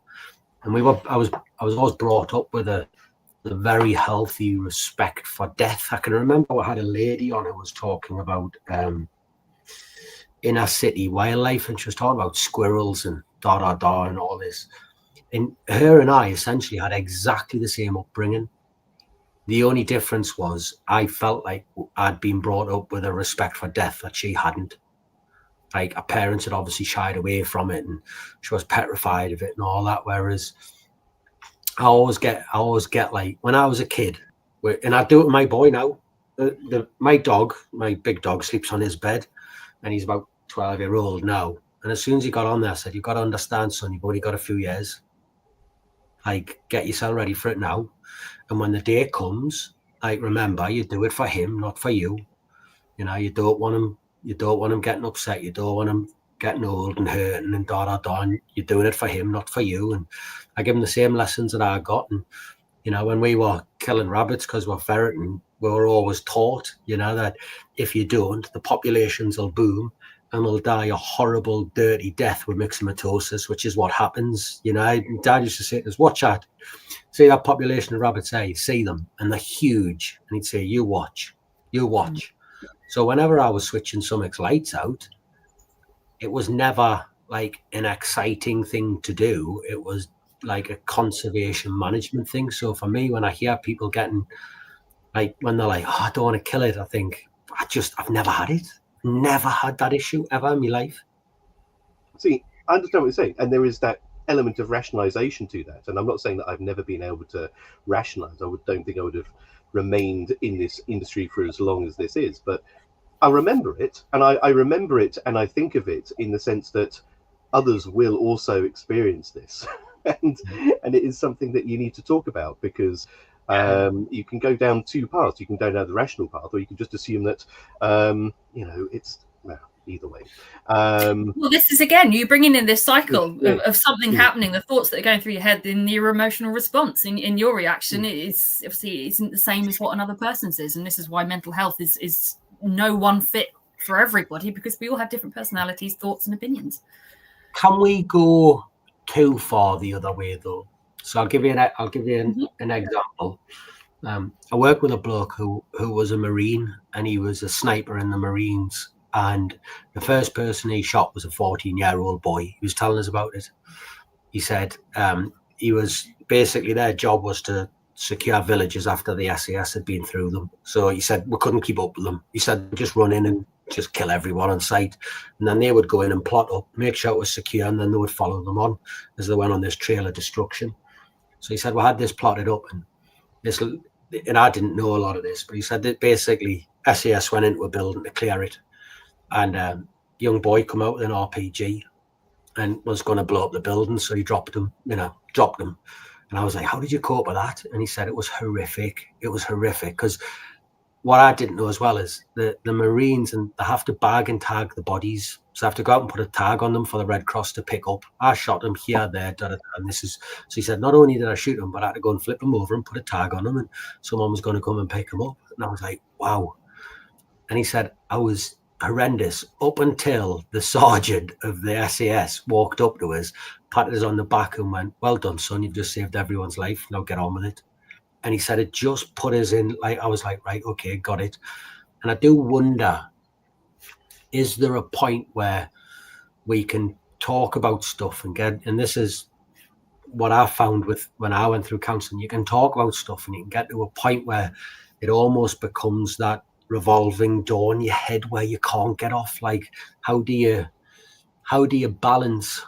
and I was always brought up with a very healthy respect for death. I can remember I had a lady on who was talking about inner city wildlife, and she was talking about squirrels and and all this. And her and I essentially had exactly the same upbringing. The only difference was I felt like I'd been brought up with a respect for death that she hadn't. Like, her parents had obviously shied away from it, and she was petrified of it and all that. Whereas I always get like, when I was a kid, and I do it with my boy now. My big dog sleeps on his bed, and he's about 12-year-old now. And as soon as he got on there, I said, "You've got to understand, son, you've only got a few years. Like, get yourself ready for it now. And when the day comes, like, remember, you do it for him, not for you. You don't want him getting upset. You don't want him getting old and hurting and and you're doing it for him, not for you." And I give him the same lessons that I got. And, when we were killing rabbits because we're ferreting, we were always taught, that if you don't, the populations will boom and will die a horrible, dirty death with myxomatosis, which is what happens. Dad used to say to us, "Watch out. See that population of rabbits there, you see them, and they're huge." And he'd say, you watch. So whenever I was switching something's lights out, it was never like an exciting thing to do. It was like a conservation management thing. So for me, when I hear people getting, like, when they're like, "Oh, I don't want to kill it," I think, I've never had it. Never had that issue ever in my life. See, I understand what you're saying. And there is that element of rationalization to that. And I'm not saying that I've never been able to rationalize. Don't think I would have remained in this industry for as long as this is. But I remember it, and I remember it, and I think of it in the sense that others will also experience this. and it is something that you need to talk about, because you can go down two paths. You can go down the rational path, or you can just assume that it's either way. Well, this is, again, you bringing in this cycle of something happening, the thoughts that are going through your head, in your emotional response, in your reaction. It's obviously isn't the same as what another person's is, and this is why mental health is no one fit for everybody, because we all have different personalities, thoughts, and opinions. Can we go too far the other way, though? So I'll give you an example. I worked with a bloke who was a Marine, and he was a sniper in the Marines. And the first person he shot was a 14-year-old boy. He was telling us about it. He said he was basically, their job was to secure villages after the SAS had been through them. So he said we couldn't keep up with them. He said just run in and just kill everyone on sight, and then they would go in and plot up, make sure it was secure, and then they would follow them on as they went on this trail of destruction. So he said we had this plotted up, and I didn't know a lot of this, but he said that basically SAS went into a building to clear it, and a young boy come out with an RPG and was going to blow up the building, so he dropped them. And I was like, how did you cope with that? And he said it was horrific. It was horrific because what I didn't know as well is the Marines, and they have to bag and tag the bodies. So I have to go out and put a tag on them for the Red Cross to pick up. I shot them here, there, and this is. So he said, not only did I shoot them, but I had to go and flip them over and put a tag on them, and someone was going to come and pick them up. And I was like, wow. And he said, I was horrendous up until the sergeant of the SAS walked up to us, patted us on the back and went, well done, son, you've just saved everyone's life, now get on with it. And he said it just put us in, like, I was like, right, okay, got it. And I do wonder, is there a point where we can talk about stuff and this is what I found with when I went through counselling, you can talk about stuff and you can get to a point where it almost becomes that revolving door in your head where you can't get off. Like, how do you balance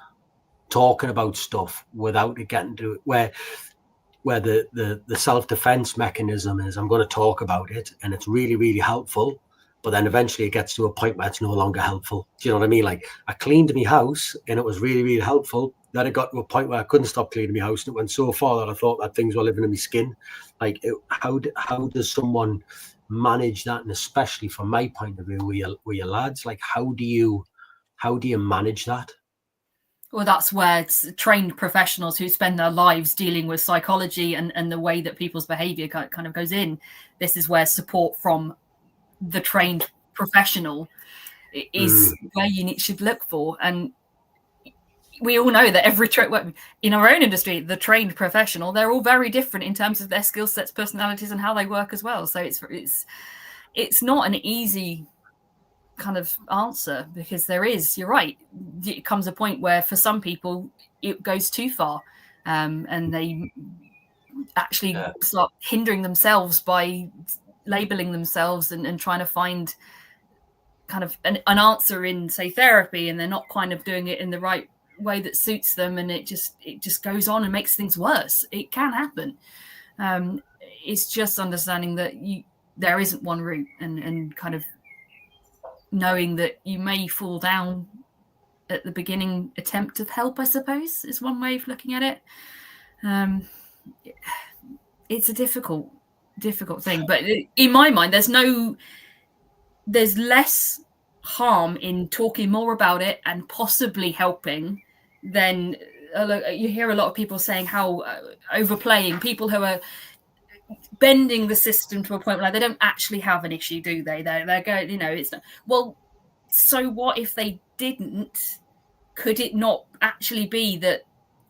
talking about stuff without it getting to it where the self-defense mechanism is, I'm going to talk about it and it's really, really helpful, but then eventually it gets to a point where it's no longer helpful. Do you know what I mean? Like, I cleaned my house and it was really, really helpful. Then it got to a point where I couldn't stop cleaning my house, and it went so far that I thought that things were living in my skin. Like, how does someone manage that? And especially from my point of view, with your lads, like, how do you manage that? Well, that's where it's trained professionals who spend their lives dealing with psychology and the way that people's behavior kind of goes in. This is where support from the trained professional is where you should look for. And we all know that in our own industry, the trained professional, they're all very different in terms of their skill sets, personalities, and how they work as well. So it's not an easy kind of answer, because you're right, it comes a point where for some people it goes too far, and they actually start hindering themselves by labeling themselves and trying to find kind of an answer in, say, therapy, and they're not kind of doing it in the right way that suits them, and it just goes on and makes things worse. It can happen. It's just understanding that there isn't one route, and kind of knowing that you may fall down at the beginning attempt of help, I suppose, is one way of looking at it. It's a difficult thing, but in my mind, there's less harm in talking more about it and possibly helping than you hear a lot of people saying how overplaying, people who are bending the system to a point where they don't actually have an issue, do they? They're going, it's not. Well, so what if they didn't? Could it not actually be that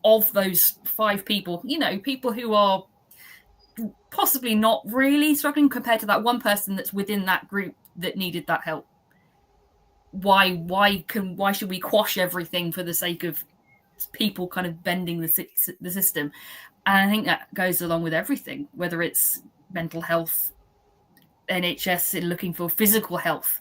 of those 5 people, people who are possibly not really struggling compared to that one person that's within that group that needed that help? Why should we quash everything for the sake of people kind of bending the system? And I think that goes along with everything, whether it's mental health, NHS looking for physical health,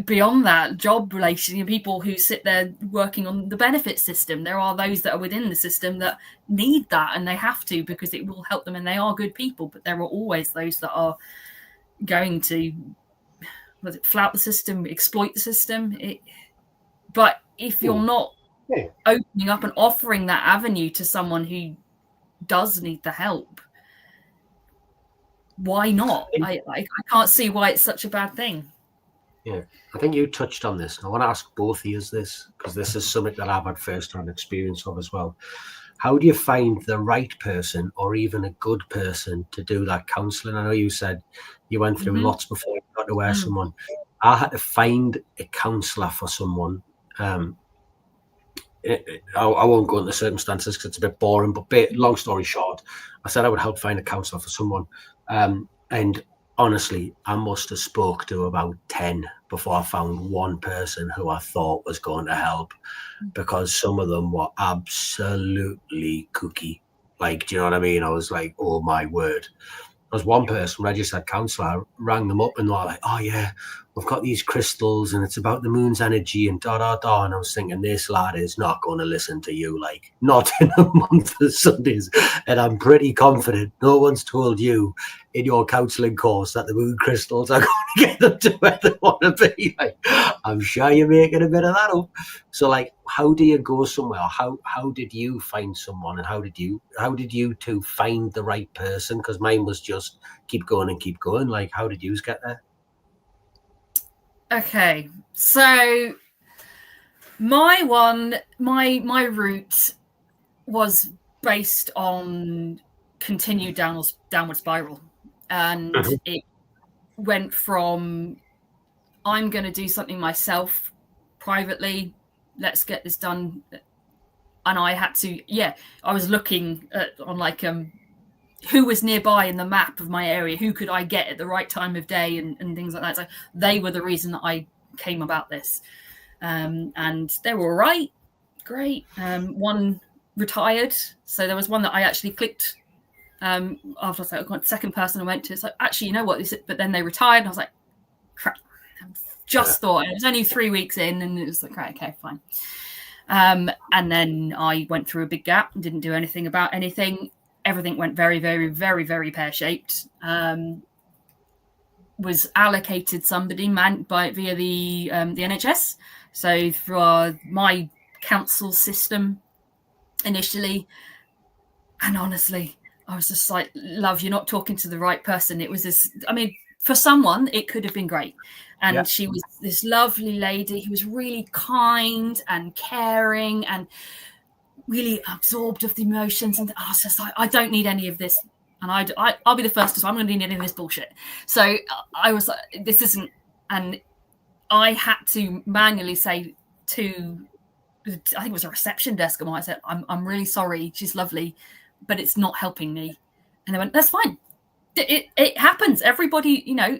beyond that, job relations, people who sit there working on the benefit system. There are those that are within the system that need that, and they have to, because it will help them, and they are good people. But there are always those that are going to flout the system, exploit the system. But if you're not opening up and offering that avenue to someone who does need the help, why not? I can't see why it's such a bad thing. Yeah, I think you touched on this, and I want to ask both of you this, because this is something that I've had first-hand experience of as well. How do you find the right person, or even a good person, to do that counselling? I know you said you went through lots before you got to where someone. I had to find a counsellor for someone. I won't go into circumstances because it's a bit boring, but long story short, I said I would help find a counsellor for someone. And honestly, I must have spoke to about 10 before I found one person who I thought was going to help, because some of them were absolutely kooky. Like, do you know what I mean? I was like, oh my word. There was one person, registered counsellor, I rang them up and they were like, oh yeah, we've got these crystals and it's about the moon's energy and da. And I was thinking, this lad is not going to listen to you, like, not in a month of Sundays. And I'm pretty confident no one's told you in your counselling course that the moon crystals are going to get them to where they want to be. Like, I'm sure you're making a bit of that up. So, like, how do you go somewhere? How did you find someone, and how did you two find the right person? Because mine was just keep going and keep going. Like, how did you get there? Okay, so my route was based on continued downward spiral, and it went from I'm going to do something myself privately, let's get this done. And I had to, I was looking on like who was nearby in the map of my area, who could I get at the right time of day and things like that. So they were the reason that I came about this. And they were all right, great. One retired, so there was one that I actually clicked after I was like, the second person I went to, it's like, actually, you know what, but then they retired, and I was like, crap, thought it was only 3 weeks in, and it was like, right, okay, fine. And then I went through a big gap and didn't do anything about anything. Everything went very, very, very, very pear-shaped. Was allocated somebody via the NHS. So for my council system initially, and honestly, I was just like, love, you're not talking to the right person. It was this, I mean, for someone, it could have been great. And she was this lovely lady who was really kind and caring and really absorbed of the emotions. And I was just like, I don't need any of this. And I'll be the first to say, I'm going to need any of this bullshit. So I was like, this isn't, and I had to manually say to, I think it was a reception desk, and I said, I'm really sorry. She's lovely, but it's not helping me. And they went, that's fine. It happens. Everybody, you know,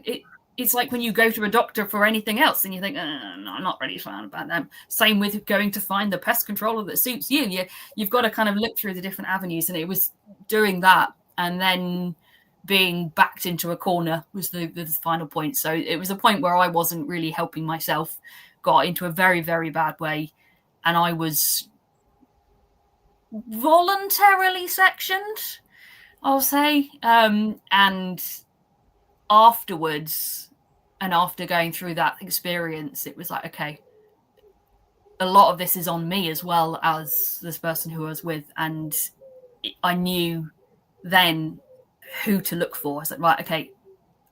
it's like when you go to a doctor for anything else and you think, no, I'm not really fine about that. Same with going to find the pest controller that suits you. You've got to kind of look through the different avenues. And it was doing that and then being backed into a corner was the final point. So it was a point where I wasn't really helping myself, got into a very, very bad way. And I was voluntarily sectioned, I'll say. And afterwards, and after going through that experience, it was like, okay, a lot of this is on me as well as this person who I was with. And I knew then who to look for. I said, right, okay,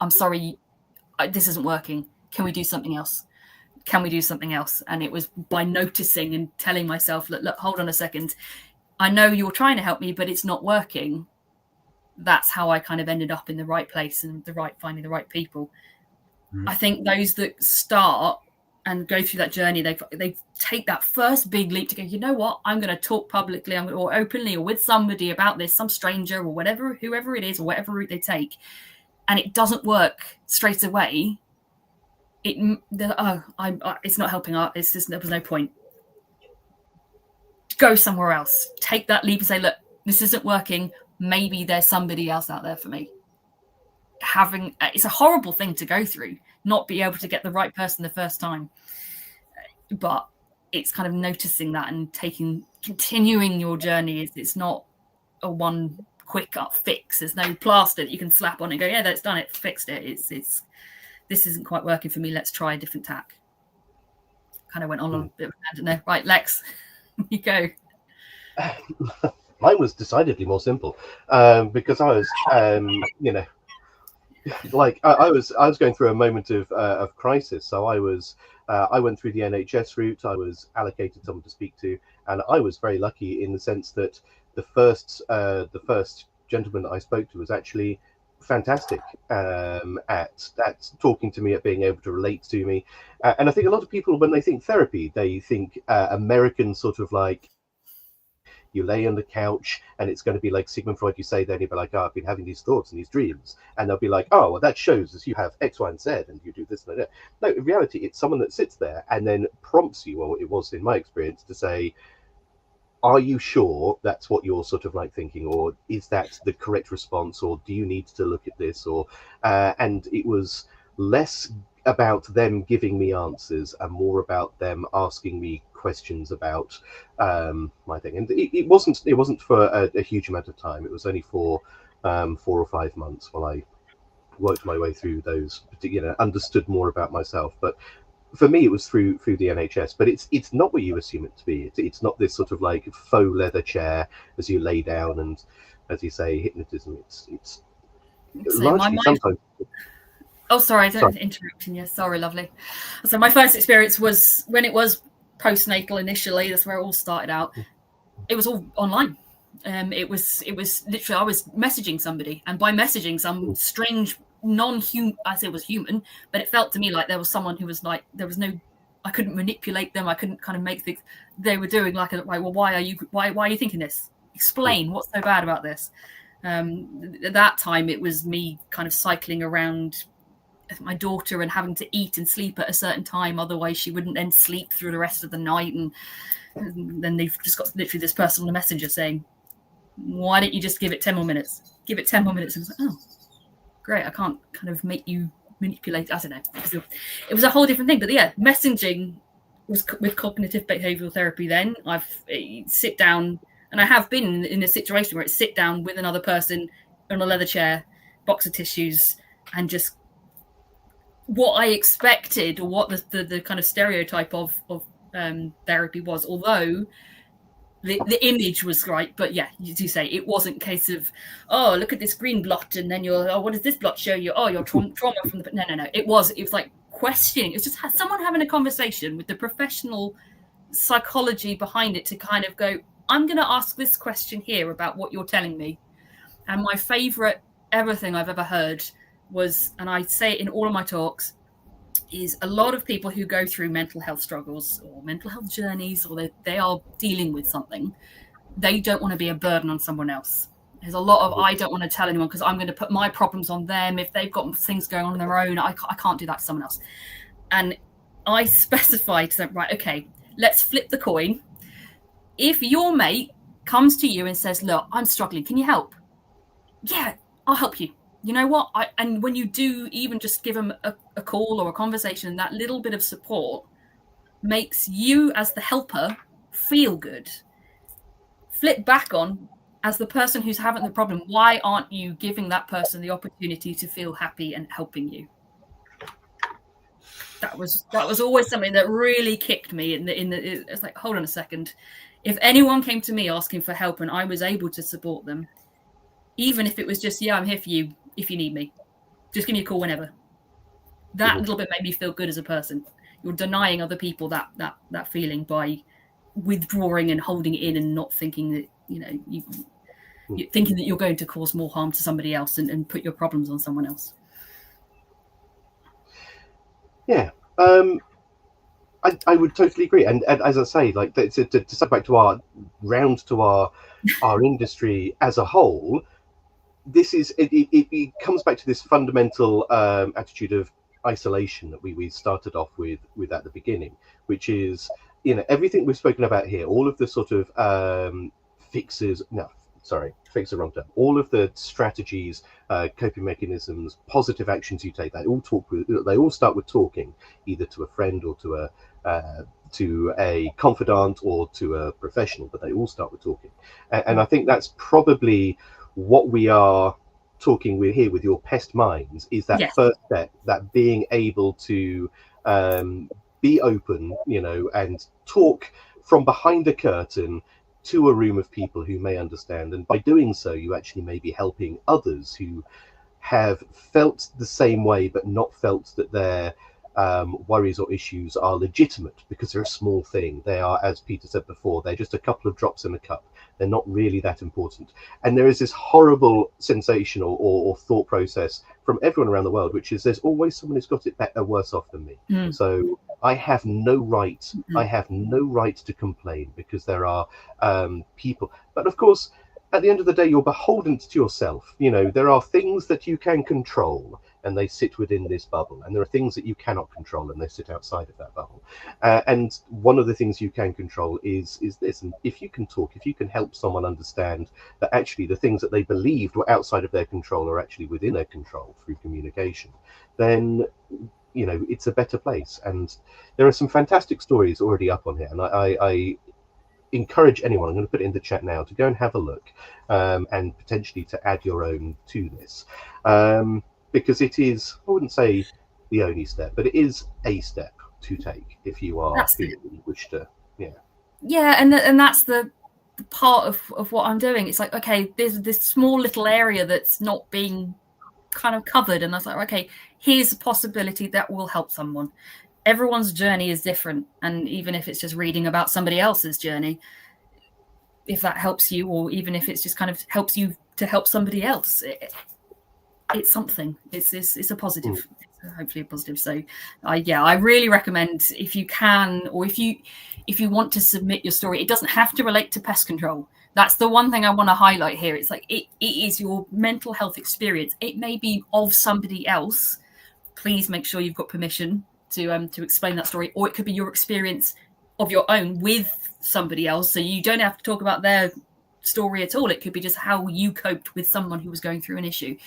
I'm sorry, this isn't working. Can we do something else? Can we do something else? And it was by noticing and telling myself, look, hold on a second. I know you're trying to help me, but it's not working. That's how I kind of ended up in the right place and finding the right people. I think those that start and go through that journey, they take that first big leap to go, you know what, I'm going to talk publicly, or openly, or with somebody about this, some stranger or whatever, whoever it is, or whatever route they take, and it doesn't work straight away. It's not helping. It's just, there was no point. Go somewhere else. Take that leap and say, look, this isn't working. Maybe there's somebody else out there for me. It's a horrible thing to go through, not be able to get the right person the first time, but it's kind of noticing that and continuing your journey. It's not a one quick up fix. There's no plaster that you can slap on and go, yeah, that's done it, fixed it. It's this isn't quite working for me, let's try a different tack. Kind of went on a bit of a tangent there. Right, Lex, you go. Mine was decidedly more simple because I was like I was going through a moment of crisis. So I went through the NHS route. I was allocated someone to speak to, and I was very lucky in the sense that the first gentleman that I spoke to was actually fantastic at talking to me, at being able to relate to me. And I think a lot of people, when they think therapy, they think American sort of like, you lay on the couch and it's going to be like Sigmund Freud, you say, then you'll be like, I've been having these thoughts and these dreams. And they'll be like, oh, well, that shows us you have X, Y, and Z and you do this and that. No, in reality, it's someone that sits there and then prompts you, or it was in my experience, to say, are you sure that's what you're sort of like thinking, or is that the correct response, or do you need to look at this? Or and it was less about them giving me answers and more about them asking me questions about my thing. And it wasn't for a huge amount of time. It was only for 4 or 5 months while I worked my way through those, understood more about myself. But for me, it was through the NHS. But it's not what you assume it to be. It's not this sort of like faux leather chair as you lay down and, as you say, hypnotism. It's largely sometimes. Oh, sorry, I don't interrupting you. Sorry, lovely. So my first experience was when it was postnatal initially. That's where it all started out. It was all online. It was literally I was messaging somebody, and by messaging some strange non-human, I say it was human, but it felt to me like there was someone who was like, there was no, I couldn't manipulate them. I couldn't kind of make things. They were doing like, well, why are you thinking this? Explain what's so bad about this. At that time, it was me kind of cycling around my daughter and having to eat and sleep at a certain time, otherwise she wouldn't then sleep through the rest of the night. And then they've just got literally this person on the messenger saying, why don't you just give it 10 more minutes? Give it 10 more minutes. And I was like, oh, great. I can't kind of make you manipulate. I don't know. It was a whole different thing. But yeah, messaging was with cognitive behavioral therapy. Then I've sit down, and I have been in a situation where it's sit down with another person on a leather chair, box of tissues, and just what I expected, or what the kind of stereotype of therapy was, although the image was right. But yeah, you do say it wasn't a case of, oh, look at this green blot, and then what does this blot show you? Oh, your trauma from the... No. It was like questioning. It was just someone having a conversation with the professional psychology behind it to kind of go, I'm going to ask this question here about what you're telling me. And my favorite everything I've ever heard was, and I say it in all of my talks, is a lot of people who go through mental health struggles or mental health journeys, or they are dealing with something, they don't want to be a burden on someone else. There's a lot of, I don't want to tell anyone because I'm going to put my problems on them. If they've got things going on their own, I can't do that to someone else. And I specified to them, right, okay, let's flip the coin. If your mate comes to you and says, look, I'm struggling, can you help? Yeah, I'll help you. You know what? And when you do even just give them a call or a conversation, that little bit of support makes you as the helper feel good. Flip back on, as the person who's having the problem, why aren't you giving that person the opportunity to feel happy and helping you? That was always something that really kicked me. It's like, hold on a second. If anyone came to me asking for help and I was able to support them, even if it was just, yeah, I'm here for you if you need me, just give me a call whenever. That little bit made me feel good as a person. You're denying other people that feeling by withdrawing and holding it in and not thinking that, you're thinking that you're going to cause more harm to somebody else and put your problems on someone else. Yeah. I would totally agree. And as I say, like to step back to our industry as a whole, this is it comes back to this fundamental attitude of isolation that we started off with at the beginning, which is, everything we've spoken about here, all of the sort of fixes the wrong term, all of the strategies, coping mechanisms, positive actions you take, they all start with talking, either to a friend or to a confidant or to a professional, but they all start with talking. And I think that's probably what we are talking with here with your Pest Minds, is that first step, that being able to be open, and talk from behind a curtain to a room of people who may understand. And by doing so, you actually may be helping others who have felt the same way, but not felt that their worries or issues are legitimate, because they're a small thing. They are, as Peter said before, they're just a couple of drops in a cup. They're not really that important. And there is this horrible sensation or thought process from everyone around the world, which is there's always someone who's got it better, worse off than me. So I have no right. I have no right to complain, because there are people. But of course, at the end of the day, you're beholden to yourself. There are things that you can control, and they sit within this bubble, and there are things that you cannot control, and they sit outside of that bubble. And one of the things you can control is this. And if you can talk, if you can help someone understand that actually the things that they believed were outside of their control are actually within their control through communication, then it's a better place. And there are some fantastic stories already up on here, and I encourage anyone, I'm going to put it in the chat now, to go and have a look, and potentially to add your own to this, because it is, I wouldn't say the only step, but it is a step to take if you are feeling that you wish to. And that's the part of what I'm doing. It's like, okay, there's this small little area that's not being kind of covered, and I was like, okay, here's a possibility that will help someone. Everyone's journey is different, and even if it's just reading about somebody else's journey, if that helps you, or even if it's just kind of helps you to help somebody else, it's something. It's a positive. It's hopefully a positive. So I really recommend, if you can, or if you want to submit your story, it doesn't have to relate to pest control. That's the one thing I want to highlight here. It's like it is your mental health experience. It may be of somebody else. Please make sure you've got permission to explain that story, or it could be your experience of your own with somebody else, so you don't have to talk about their story at all. It could be just how you coped with someone who was going through an issue.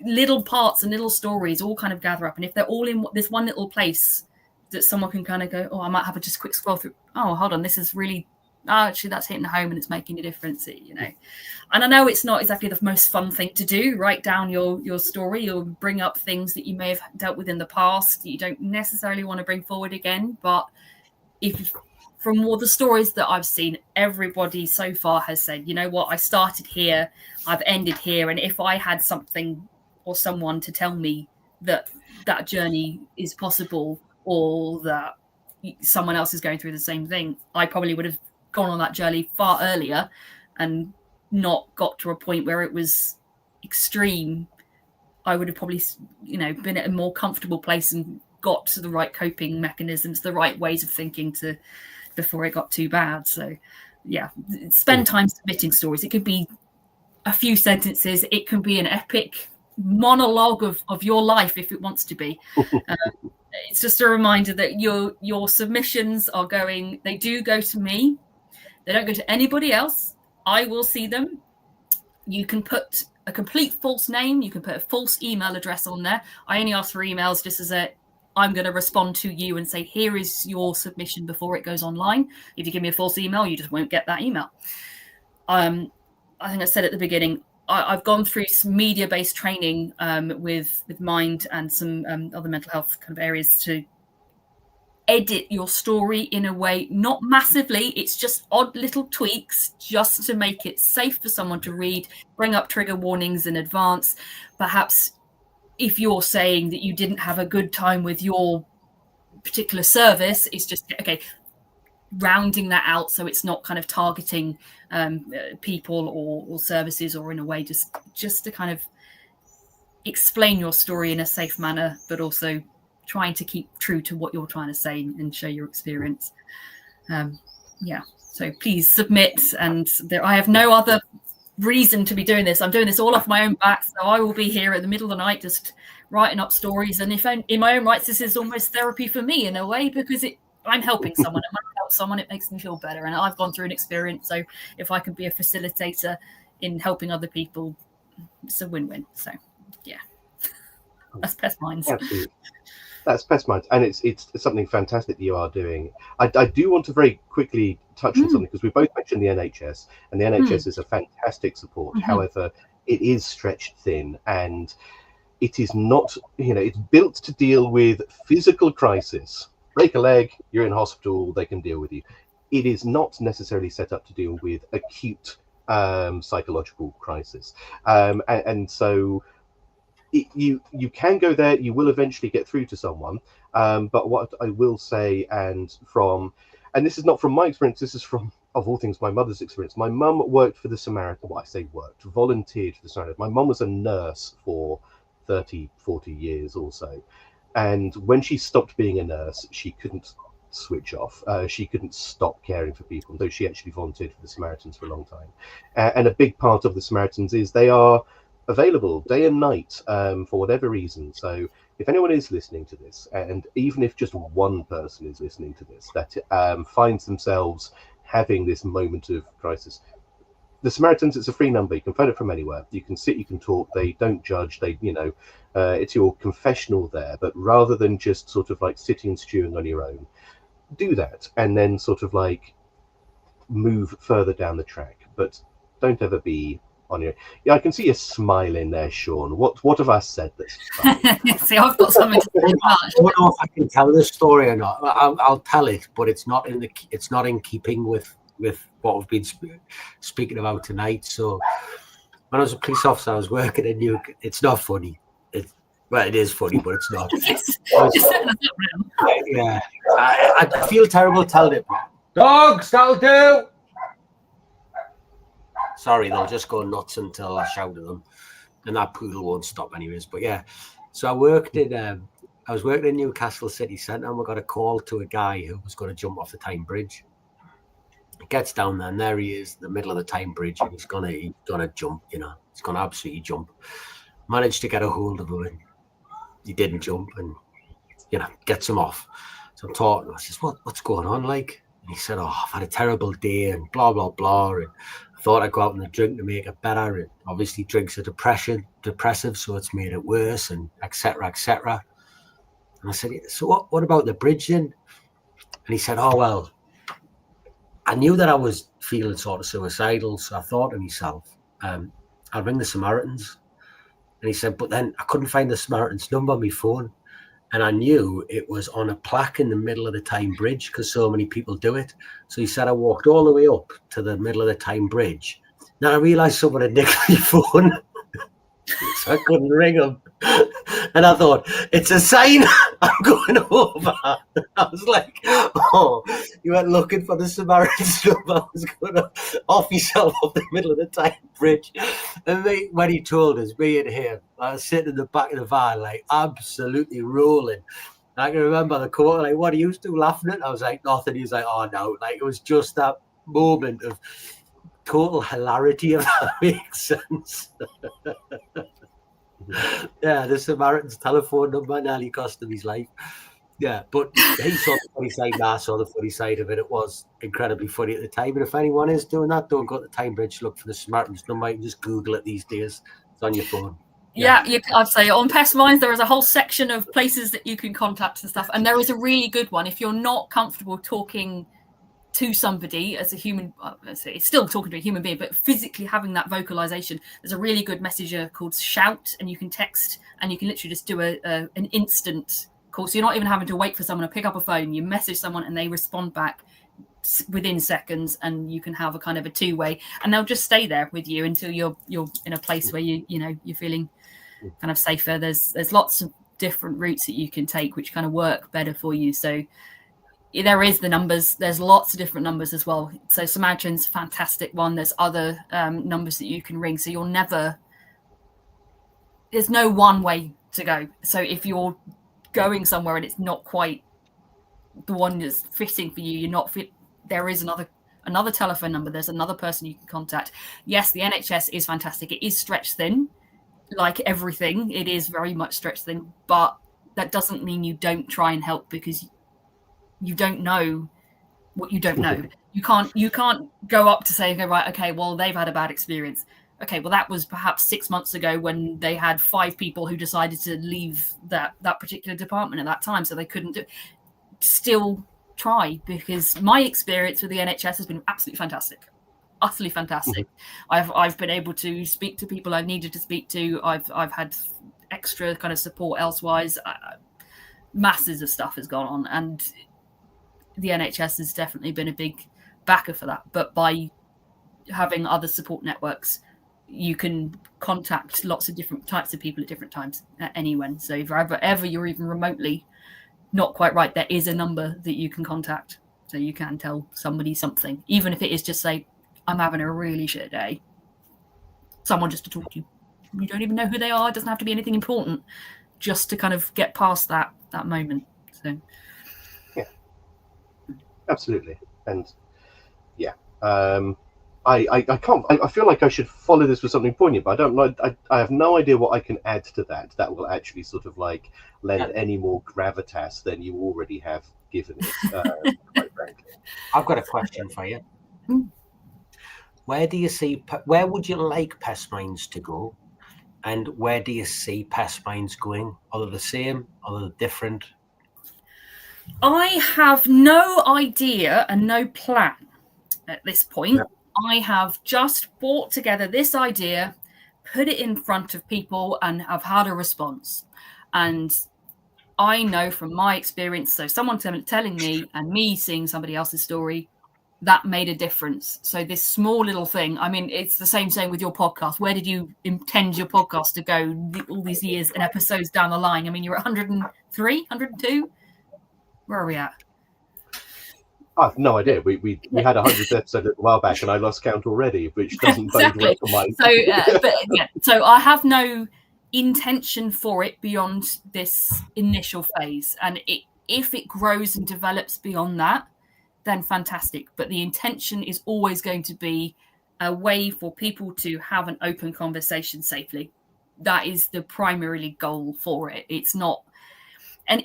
Little parts and little stories all kind of gather up, and if they're all in this one little place that someone can kind of go, oh, I might have a just quick scroll through, oh, hold on, this is really, actually that's hitting home and it's making a difference, And I know it's not exactly the most fun thing to do. Write down your story. You'll bring up things that you may have dealt with in the past that you don't necessarily want to bring forward again. But if from all the stories that I've seen, everybody so far has said, you know what, I started here, I've ended here. And if I had something or someone to tell me that that journey is possible, or that someone else is going through the same thing, I probably would have gone on that journey far earlier and not got to a point where it was extreme. I would have probably, been at a more comfortable place and got to the right coping mechanisms, the right ways of thinking before it got too bad. So yeah, spend time submitting stories. It could be a few sentences. It can be an epic monologue of your life if it wants to be. It's just a reminder that your submissions they do go to me. They don't go to anybody else. I will see them. You can put a complete false name. You can put a false email address on there. I only ask for emails just as I'm going to respond to you and say, here is your submission before it goes online. If you give me a false email, you just won't get that email. I think I said at the beginning, I've gone through some media-based training with Mind and some other mental health kind of areas to edit your story in a way, not massively, it's just odd little tweaks just to make it safe for someone to read, bring up trigger warnings in advance. Perhaps if you're saying that you didn't have a good time with your particular service, it's just, okay, rounding that out so it's not kind of targeting people or services, or in a way just to kind of explain your story in a safe manner, but also trying to keep true to what you're trying to say and show your experience. So please submit, and I have no other reason to be doing this. I'm doing this all off my own back, so I will be here at the middle of the night just writing up stories, and if I'm in my own rights, this is almost therapy for me in a way, because I'm helping someone, and when I help someone, it makes me feel better, and I've gone through an experience, so if I can be a facilitator in helping other people, it's a win-win. So yeah, that's Pest Minds. Absolutely. That's Pest Minds, and it's something fantastic that you are doing. I do want to very quickly touch on something, because we both mentioned the NHS, and the NHS is a fantastic support. However, it is stretched thin, and it is not, it's built to deal with physical crisis. Break a leg, you're in hospital, they can deal with you. It is not necessarily set up to deal with acute psychological crisis, and so you can go there, you will eventually get through to someone, but what I will say, and this is not from my experience, this is from, of all things, my mother's experience. My mum worked for the Samaritan, volunteered for the Samaritan. My mum was a nurse for 30-40 years or so, and when she stopped being a nurse, she couldn't switch off. She couldn't stop caring for people, though she actually volunteered for the Samaritans for a long time. And a big part of the Samaritans is they are available day and night for whatever reason. So if anyone is listening to this, and even if just one person is listening to this, that finds themselves having this moment of crisis, the Samaritans, it's a free number. You can phone it from anywhere. You can sit, you can talk. They don't judge. They, it's your confessional there. But rather than just sort of like sitting and stewing on your own, do that and then sort of like move further down the track. But don't ever be on your. Yeah, I can see you smiling there, Sean. What have I said that's funny? See, I've got something to say. I don't know if I can tell this story or not. I'll tell it, but it's not in keeping with what we've been speaking about tonight. So when I was a police officer, I was working in Newcastle. It's not funny. It is funny, but it's not. Yeah, I feel terrible telling it. Dogs, that'll do. Sorry, they'll just go nuts until I shout at them, and that poodle won't stop anyways. But yeah, so I was working in Newcastle city centre, and we got a call to a guy who was going to jump off the Tyne Bridge. He gets down there, and there he is, in the middle of the Tyne Bridge, and he's gonna jump. He's gonna absolutely jump. Managed to get a hold of him, and he didn't jump, and gets him off. So I'm talking. I says, "What's going on, like?" And he said, "Oh, I've had a terrible day, and blah blah blah, and I thought I'd go out and a drink to make it better, and obviously drinks are depressive, so it's made it worse, and etc. etc." And I said, "So what about the bridge then?" And he said, "Oh well, I knew that I was feeling sort of suicidal, so I thought to myself, I'll ring the Samaritans." And he said, "But then I couldn't find the Samaritans' number on my phone, and I knew it was on a plaque in the middle of the Tyne Bridge because so many people do it." So he said, "I walked all the way up to the middle of the Tyne Bridge. Now I realised someone had nicked my phone, so I couldn't ring them. And I thought, it's a sign I'm going over." I was like, "Oh, you went looking for the Samaritan's number. I was going to off yourself off the middle of the Tyne Bridge." And when he told us, me and him, I was sitting in the back of the van, like absolutely rolling. And I can remember the quote, like, "What are you still laughing at?" I was like, "Nothing." He was like, "Oh no." Like, it was just that moment of total hilarity, if that makes sense. Yeah, the Samaritan's telephone number nearly cost him his life. Yeah, but he saw the funny side, and I saw the funny side of it. It was incredibly funny at the time. And if anyone is doing that, don't go to the Tyne Bridge, look for the Samaritan's number. You can just Google it these days. It's on your phone. Yeah, I'd say on Pest Minds, there is a whole section of places that you can contact and stuff. And there is a really good one. If you're not comfortable talking to somebody as a human, it's still talking to a human being, but physically having that vocalization, there's a really good messenger called Shout, and you can text, and you can literally just do an instant call. So you're not even having to wait for someone to pick up a phone. You message someone and they respond back within seconds, and you can have a kind of a two-way, and they'll just stay there with you until you're in a place where you're feeling kind of safer. There's lots of different routes that you can take which kind of work better for you. So there is the numbers. There's lots of different numbers as well. So Samaritans, fantastic one. There's other numbers that you can ring. So there's no one way to go. So if you're going somewhere and it's not quite the one that's fitting for you, you're not fit, there is another telephone number. There's another person you can contact. Yes, the NHS is fantastic. It is stretched thin, like everything. It is very much stretched thin, but that doesn't mean you don't try and help, because you don't know what you don't know. You can't go up to say, okay, well, they've had a bad experience. Okay, well, that was perhaps 6 months ago when they had 5 people who decided to leave that particular department at that time, so they couldn't do it. Still try, because my experience with the NHS has been absolutely fantastic. Utterly fantastic. I've been able to speak to people I needed to speak to. I've had extra kind of support elsewise. Masses of stuff has gone on, and the NHS has definitely been a big backer for that. But by having other support networks, you can contact lots of different types of people at different times at anyone. So if ever you're even remotely not quite right, there is a number that you can contact. So you can tell somebody something, even if it is just say, "I'm having a really shit day." Someone just to talk to you. You don't even know who they are. It doesn't have to be anything important, just to kind of get past that moment. So Absolutely. And yeah, I can't. I feel like I should follow this with something poignant, but I don't know. I have no idea what I can add to that will actually sort of like lend any more gravitas than you already have given it. Quite frankly, I've got a question for you. Where would you like Pest Minds to go, and where do you see Pest Minds going? Are they the same? Are they different? I have no idea and no plan at this point. I have just brought together this idea, put it in front of people, and have had a response. And I know from my experience, so someone telling me and me seeing somebody else's story, that made a difference. So this small little thing, I mean, it's the same with your podcast. Where did you intend your podcast to go all these years and episodes down the line? I mean, you're at 103, 102? Where are we at? I have no idea. We had 100th episode a while back, and I lost count already, which doesn't bode well for mine. So I have no intention for it beyond this initial phase, and if it grows and develops beyond that, then fantastic. But the intention is always going to be a way for people to have an open conversation safely. That is the primarily goal for it. It's not, and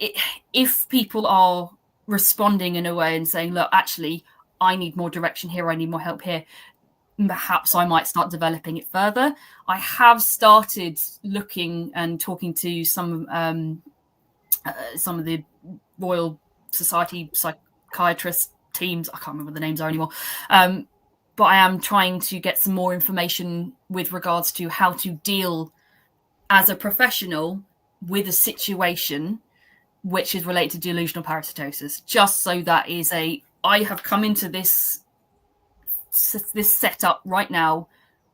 if people are responding in a way and saying, look, actually, I need more direction here, I need more help here, perhaps I might start developing it further. I have started looking and talking to some of the Royal Society psychiatrist teams. I can't remember what the names are anymore. But I am trying to get some more information with regards to how to deal as a professional with a situation which is related to delusional parasitosis, just so that I have come into this setup right now.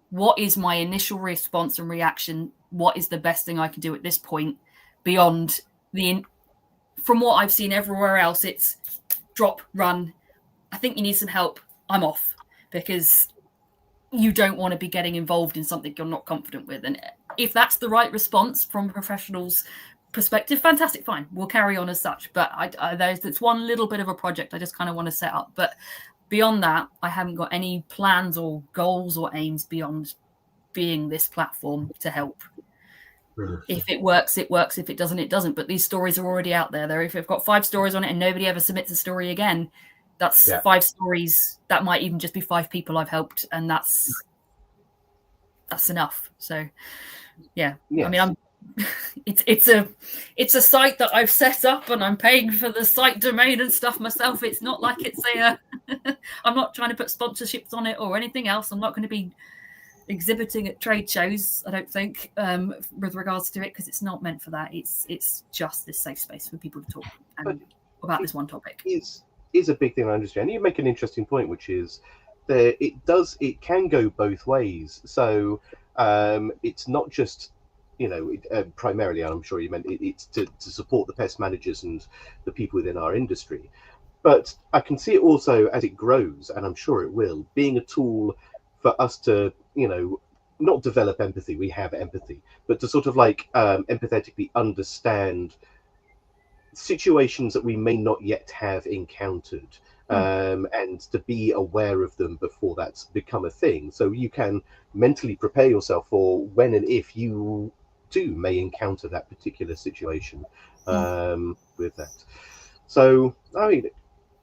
What is my initial response and reaction? What is the best thing I can do at this point beyond from what I've seen everywhere else? It's drop, run. I think you need some help. I'm off, because you don't want to be getting involved in something you're not confident with. And if that's the right response from a professional's perspective, fantastic, fine, we'll carry on as such. But it's one little bit of a project I just kind of want to set up. But beyond that, I haven't got any plans or goals or aims beyond being this platform to help. If it works, it works. If it doesn't, it doesn't. But these stories are already out there. If I've got 5 stories on it and nobody ever submits a story again, that's 5 stories. That might even just be 5 people I've helped, and that's enough. So yeah. I mean, it's a site that I've set up, and I'm paying for the site domain and stuff myself. It's not like it's I'm not trying to put sponsorships on it or anything else. I'm not going to be exhibiting at trade shows, I don't think, with regards to it, because it's not meant for that. It's just this safe space for people to talk about this one topic. Is a big thing I understand. You make an interesting point, which is that it can go both ways. So it's not just, primarily, I'm sure you meant it's to support the pest managers and the people within our industry. But I can see it also as it grows, and I'm sure it will, being a tool for us to, not develop empathy. We have empathy, but to sort of like empathetically understand situations that we may not yet have encountered, and to be aware of them before that's become a thing. So you can mentally prepare yourself for when and if you too may encounter that particular situation with that. So, I mean,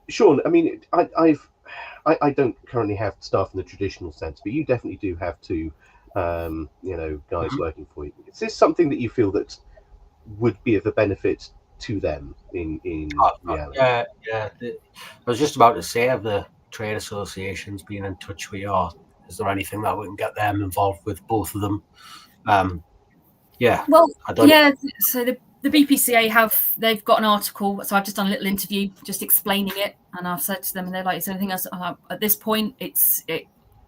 Sean, I mean, I don't currently have staff in the traditional sense, but you definitely do have 2, guys working for you. Is this something that you feel that would be of a benefit to them in reality? Yeah. I was just about to say, of the trade associations being in touch with you, is there anything that we can get them involved with, both of them? Well, so the BPCA they've got an article, so I've just done a little interview just explaining it, and I've said to them, and they're like, is there anything else? At this point,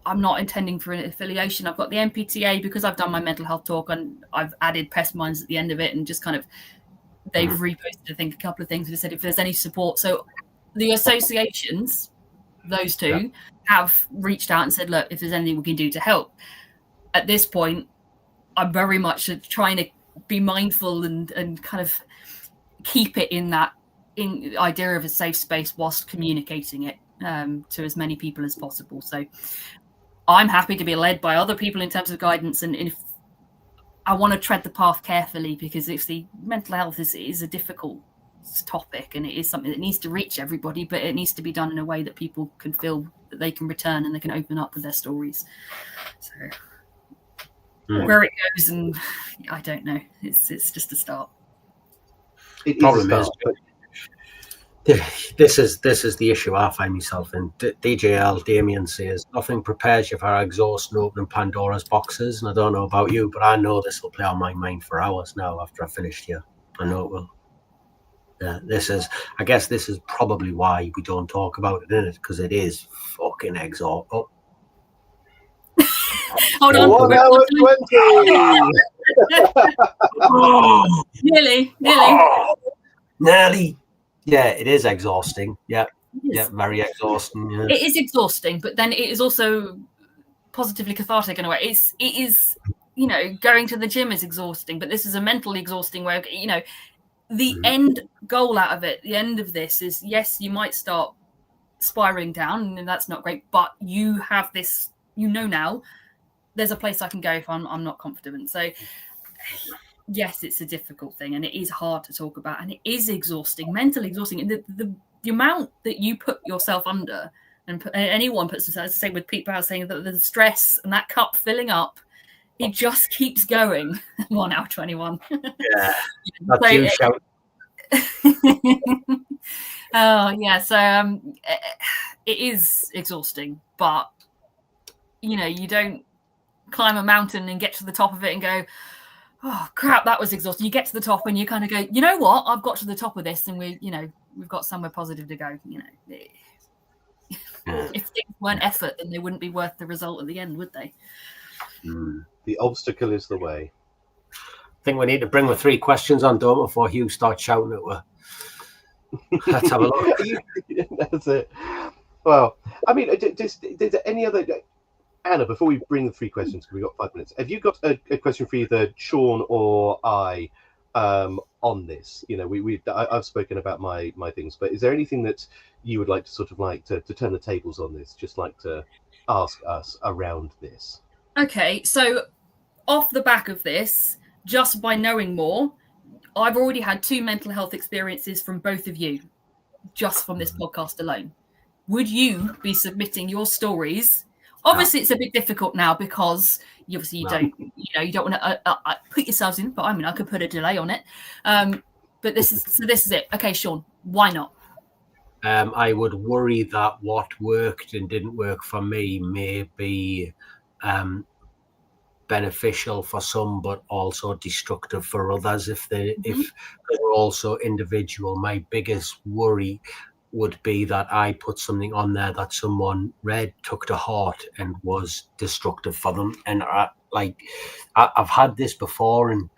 I'm not intending for an affiliation. I've got the MPTA because I've done my mental health talk, and I've added Pest Minds at the end of it, and just kind of, they've reposted, I think, a couple of things and said if there's any support. So the associations, those 2, have reached out and said, look, if there's anything we can do to help. At this point, I'm very much trying to be mindful and kind of keep it in that idea of a safe space whilst communicating it to as many people as possible. So I'm happy to be led by other people in terms of guidance, and if I want to tread the path carefully, because if the mental health is a difficult topic, and it is something that needs to reach everybody, but it needs to be done in a way that people can feel that they can return and they can open up with their stories. So where it goes, and I don't know, it's just a start. The problem is, this is the issue I find myself in. DJL Damien says nothing prepares you for exhaustion opening Pandora's boxes, and I don't know about you, but I know this will play on my mind for hours now after I finished here. I know it will. Yeah, I guess this is probably why we don't talk about it, isn't it? Because it is fucking exhausting. Hold on. 1 hour 20. Nearly. Yeah, it is exhausting. Yeah, very exhausting. Yeah. It is exhausting, but then it is also positively cathartic in a way. It is, going to the gym is exhausting, but this is a mentally exhausting way of, the end goal out of it, the end of this is, yes, you might start spiraling down, and that's not great, but you have this, now there's a place I can go if I'm not confident. So yes, it's a difficult thing, and it is hard to talk about, and it is exhausting, mentally exhausting. And the amount that you put yourself under, and anyone puts themselves, say with Pete Bauer saying that the stress and that cup filling up, it just keeps going. 1 hour 21. Yeah, that's you shout. Oh yeah, so it is exhausting, but you don't climb a mountain and get to the top of it and go, oh crap, that was exhausting. You get to the top and you kind of go, you know what, I've got to the top of this, and we've got somewhere positive to go. If things weren't effort, then they wouldn't be worth the result at the end, would they? The obstacle is the way. I think we need to bring the 3 questions on, don't we, before Hugh starts shouting at her. Let's have a look. That's it. Well, I mean, is there any other... Anna, before we bring the 3 questions, because we've got 5 minutes, have you got a question for either Sean or I on this? I've spoken about my things, but is there anything that you would like to sort of like to turn the tables on this, just like to ask us around this? Okay, so off the back of this, just by knowing more, I've already had 2 mental health experiences from both of you, just from this podcast alone. Would you be submitting your stories? Obviously, it's a bit difficult now because you don't want to put yourselves in. But I mean, I could put a delay on it. But this is it. Okay, Sean, why not? I would worry that what worked and didn't work for me may be beneficial for some, but also destructive for others. If they're also individual, my biggest worry would be that I put something on there that someone read, took to heart, and was destructive for them. And I've had this before, and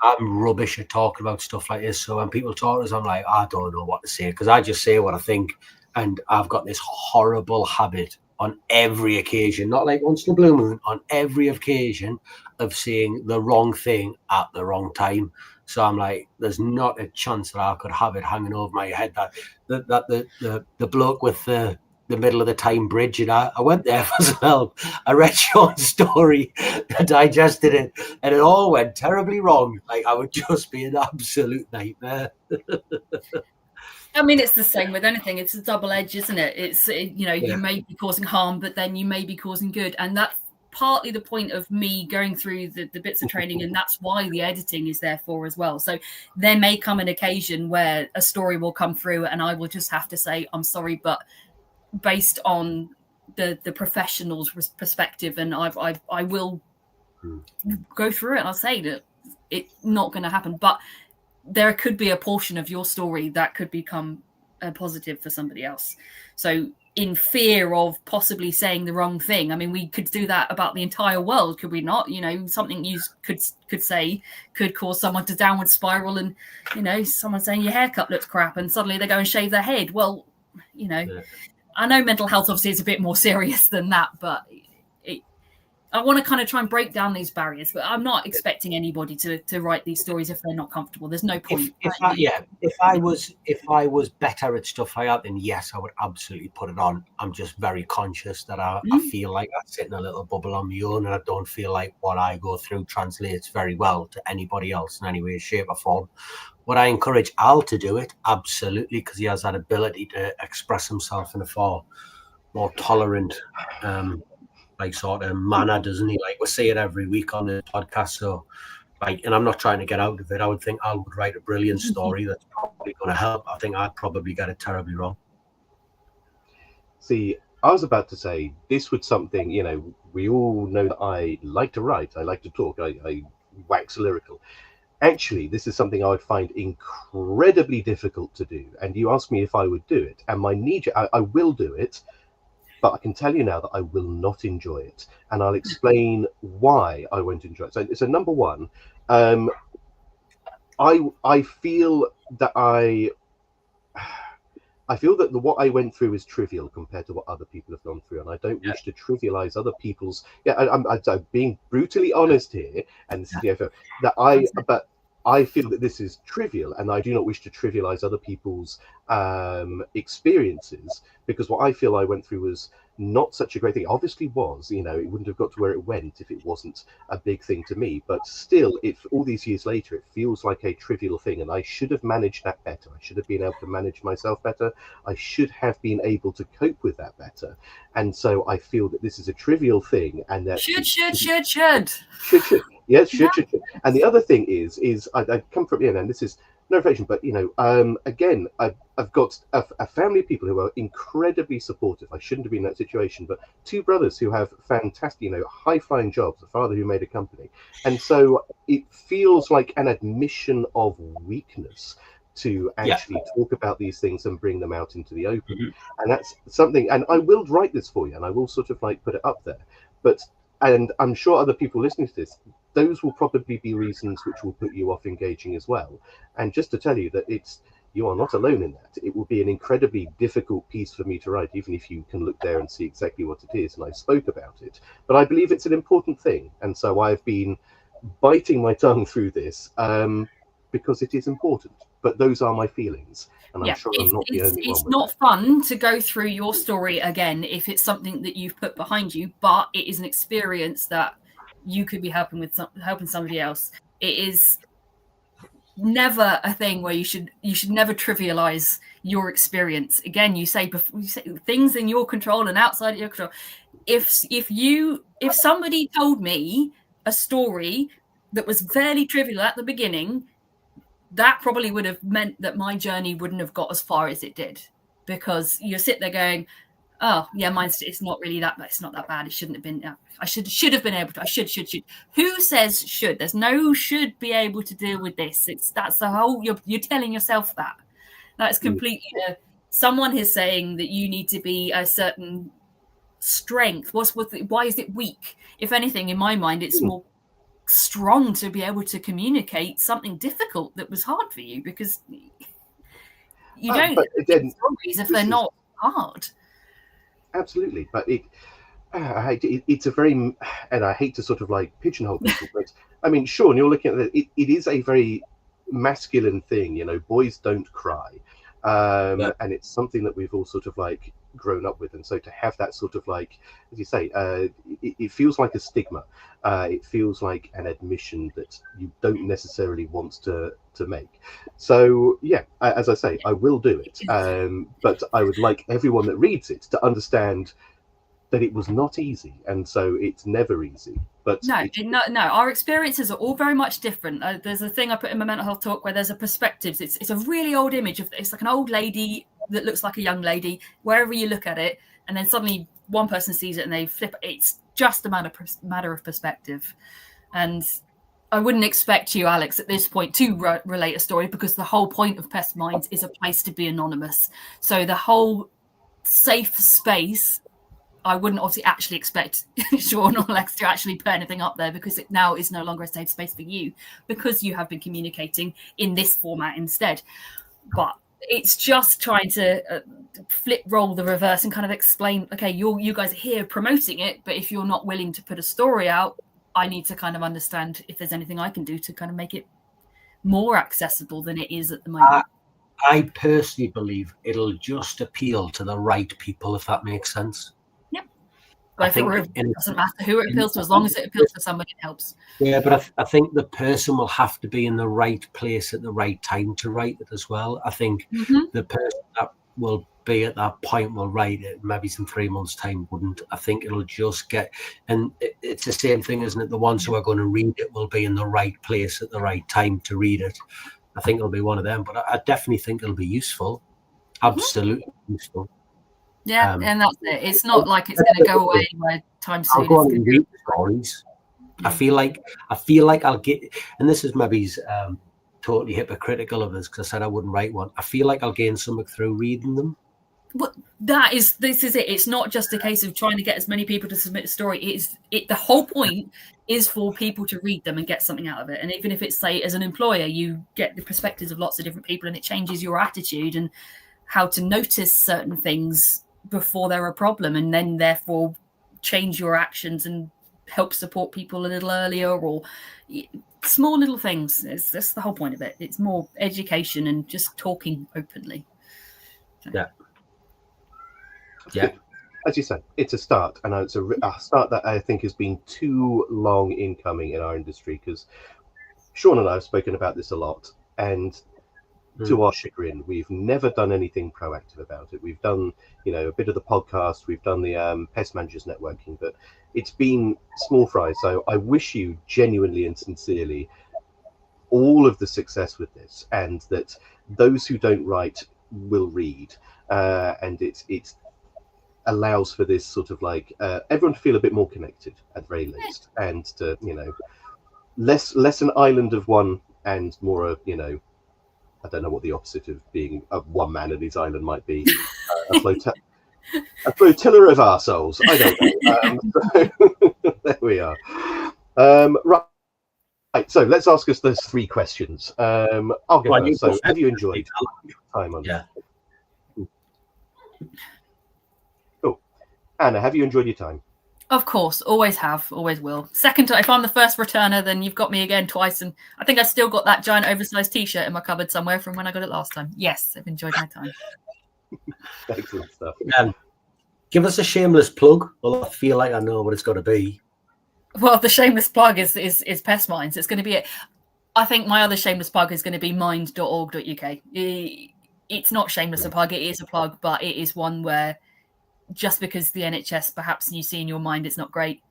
I'm rubbish at talking about stuff like this. So when people talk to us, I'm like, I don't know what to say, because I just say what I think. And I've got this horrible habit on every occasion, not like once in a blue moon, on every occasion of saying the wrong thing at the wrong time. So I'm like, there's not a chance that I could have it hanging over my head that the bloke with the middle of the time bridge, and I went there for some help. I read Sean's story, I digested it, and it all went terribly wrong. Like, I would just be an absolute nightmare. I mean, it's the same with anything. It's a double edge, isn't it? You may be causing harm, but then you may be causing good. And that's partly the point of me going through the bits of training, and that's why the editing is there for as well. So there may come an occasion where a story will come through and I will just have to say, I'm sorry, but based on the professional's perspective, and I will go through it and I'll say that it's not going to happen. But there could be a portion of your story that could become a positive for somebody else. So in fear of possibly saying the wrong thing, I mean, we could do that about the entire world, could we not? Something you could say could cause someone to downward spiral, and, someone saying your haircut looks crap and suddenly they go and shave their head. Well, I know mental health obviously is a bit more serious than that, but I want to kind of try and break down these barriers, but I'm not expecting anybody to write these stories if they're not comfortable. There's no point. If I was better at stuff like that, then yes, I would absolutely put it on. I'm just very conscious that I feel like I sit in a little bubble on my own, and I don't feel like what I go through translates very well to anybody else in any way, shape, or form. Would I encourage Al to do it? Absolutely, because he has that ability to express himself in a far more tolerant sort of manner, doesn't he? Like, we see it every week on the podcast. So, and I'm not trying to get out of it. I would think Al would write a brilliant story that's probably going to help. I think I'd probably get it terribly wrong. See, I was about to say this was something, we all know that I like to write, I like to talk, I wax lyrical. Actually, this is something I would find incredibly difficult to do. And you asked me if I would do it, and my I will do it. But I can tell you now that I will not enjoy it, and I'll explain why I won't enjoy it. So number one, I feel that what I went through is trivial compared to what other people have gone through, and I don't wish to trivialize other people's. I'm being brutally honest here, and but I feel that this is trivial, and I do not wish to trivialize other people's experiences, because what I feel I went through was not such a great thing. It obviously was, it wouldn't have got to where it went if it wasn't a big thing to me. But still, if all these years later, it feels like a trivial thing, and I should have managed that better. I should have been able to manage myself better. I should have been able to cope with that better. And so I feel that this is a trivial thing, and that should. Yes, should. And the other thing is I come from, and this is no reflection, but again, I've got a family of people who are incredibly supportive. I shouldn't have been in that situation, but two brothers who have fantastic, high-flying jobs, a father who made a company. And so it feels like an admission of weakness to actually talk about these things and bring them out into the open. Mm-hmm. And that's something, and I will write this for you, and I will sort of put it up there. And I'm sure other people listening to this, those will probably be reasons which will put you off engaging as well. And just to tell you that you are not alone in that. It will be an incredibly difficult piece for me to write, even if you can look there and see exactly what it is. And I spoke about it, but I believe it's an important thing. And so I've been biting my tongue through this because it is important. But those are my feelings. And I'm sure I'm not the only one. It's not fun to go through your story again if it's something that you've put behind you, but it is an experience that you could be helping somebody else. It is never a thing where you should never trivialize your experience. Again, you say things in your control and outside of your control. If somebody told me a story that was fairly trivial at the beginning, that probably would have meant that my journey wouldn't have got as far as it did, because you sit there going, oh yeah, it's not really that, it's not that bad. It shouldn't have been. I should have been able to. I should. Who says should? There's no should be able to deal with this. That's the whole. You're telling yourself that. That's completely. Someone is saying that you need to be a certain strength. Why is it weak? If anything, in my mind, it's more strong to be able to communicate something difficult that was hard for you, because you don't get stories if they're not hard. Absolutely, but it's a very, and I hate to sort of pigeonhole people, but I mean, Sean, you're looking at it is a very masculine thing, boys don't cry, and it's something that we've all sort of grown up with, and so to have that sort of as you say, it feels like a stigma. It feels like an admission that you don't necessarily want to make. So as I say, I will do it, but I would like everyone that reads it to understand that it was not easy, and so it's never easy. But no, our experiences are all very much different. There's a thing I put in my mental health talk where there's a perspectives. It's a really old image of, it's like an old lady that looks like a young lady wherever you look at it, and then suddenly one person sees it and they flip it. It's just a matter of perspective. And I wouldn't expect you, Alex, at this point to relate a story, because the whole point of Pest Minds is a place to be anonymous. So the whole safe space, I wouldn't obviously actually expect Sean or Alex to actually put anything up there, because it now is no longer a safe space for you, because you have been communicating in this format instead. But it's just trying to flip role the reverse and kind of explain, okay, you guys are here promoting it, but if you're not willing to put a story out, I need to kind of understand if there's anything I can do to kind of make it more accessible than it is at the moment. I personally believe it'll just appeal to the right people, if that makes sense. But it doesn't matter who it appeals to, as long as it appeals to somebody, it helps. Yeah, but I think the person will have to be in the right place at the right time to write it as well. I think the person that will be at that point will write it, maybe in 3 months' time wouldn't. I think it'll just get, and it's the same thing, isn't it? The ones who are going to read it will be in the right place at the right time to read it. I think it'll be one of them, but I definitely think it'll be useful. Absolutely useful. Yeah, and that's it. It's not like it's going to go away by time soon. I'll go on and read stories. I feel like I'll get, and this is maybe totally hypocritical of us because I said I wouldn't write one. I feel like I'll gain something through reading them. Well, this is it. It's not just a case of trying to get as many people to submit a story. The whole point is for people to read them and get something out of it. And even if it's, say, as an employer, you get the perspectives of lots of different people, and it changes your attitude and how to notice certain things before they're a problem, and then therefore change your actions and help support people a little earlier, or small little things. That's the whole point of it. It's more education and just talking openly. So. Yeah. As you say, it's a start, and it's a start that I think has been too long in coming in our industry, because Sean and I have spoken about this a lot, and to our chagrin, we've never done anything proactive about it. We've done, a bit of the podcast, we've done the Pest Managers networking, but it's been small fry. So I wish you genuinely and sincerely all of the success with this, and that those who don't write will read, and it allows for this sort of like everyone to feel a bit more connected at the very least, and to less an island of one and more of I don't know what the opposite of being a one man at his island might be. A flotilla of arseholes. I don't know. So, there we are. Right. So let's ask us those 3 questions. I'll go first. So, have you enjoyed time on? Yeah. Cool. Anna, have you enjoyed your time? Of course, always have, always will. Second time, if I'm the first returner, then you've got me again twice, and I think I still got that giant oversized T-shirt in my cupboard somewhere from when I got it last time. Yes, I've enjoyed my time. Excellent stuff. Give us a shameless plug. Well, I feel like I know what it's got to be. Well, the shameless plug is Pest Minds. It's going to be it. I think my other shameless plug is going to be mind.org.uk. It's not shameless a plug. It is a plug, but it is one where, just because the NHS, perhaps you see in your mind it's not great,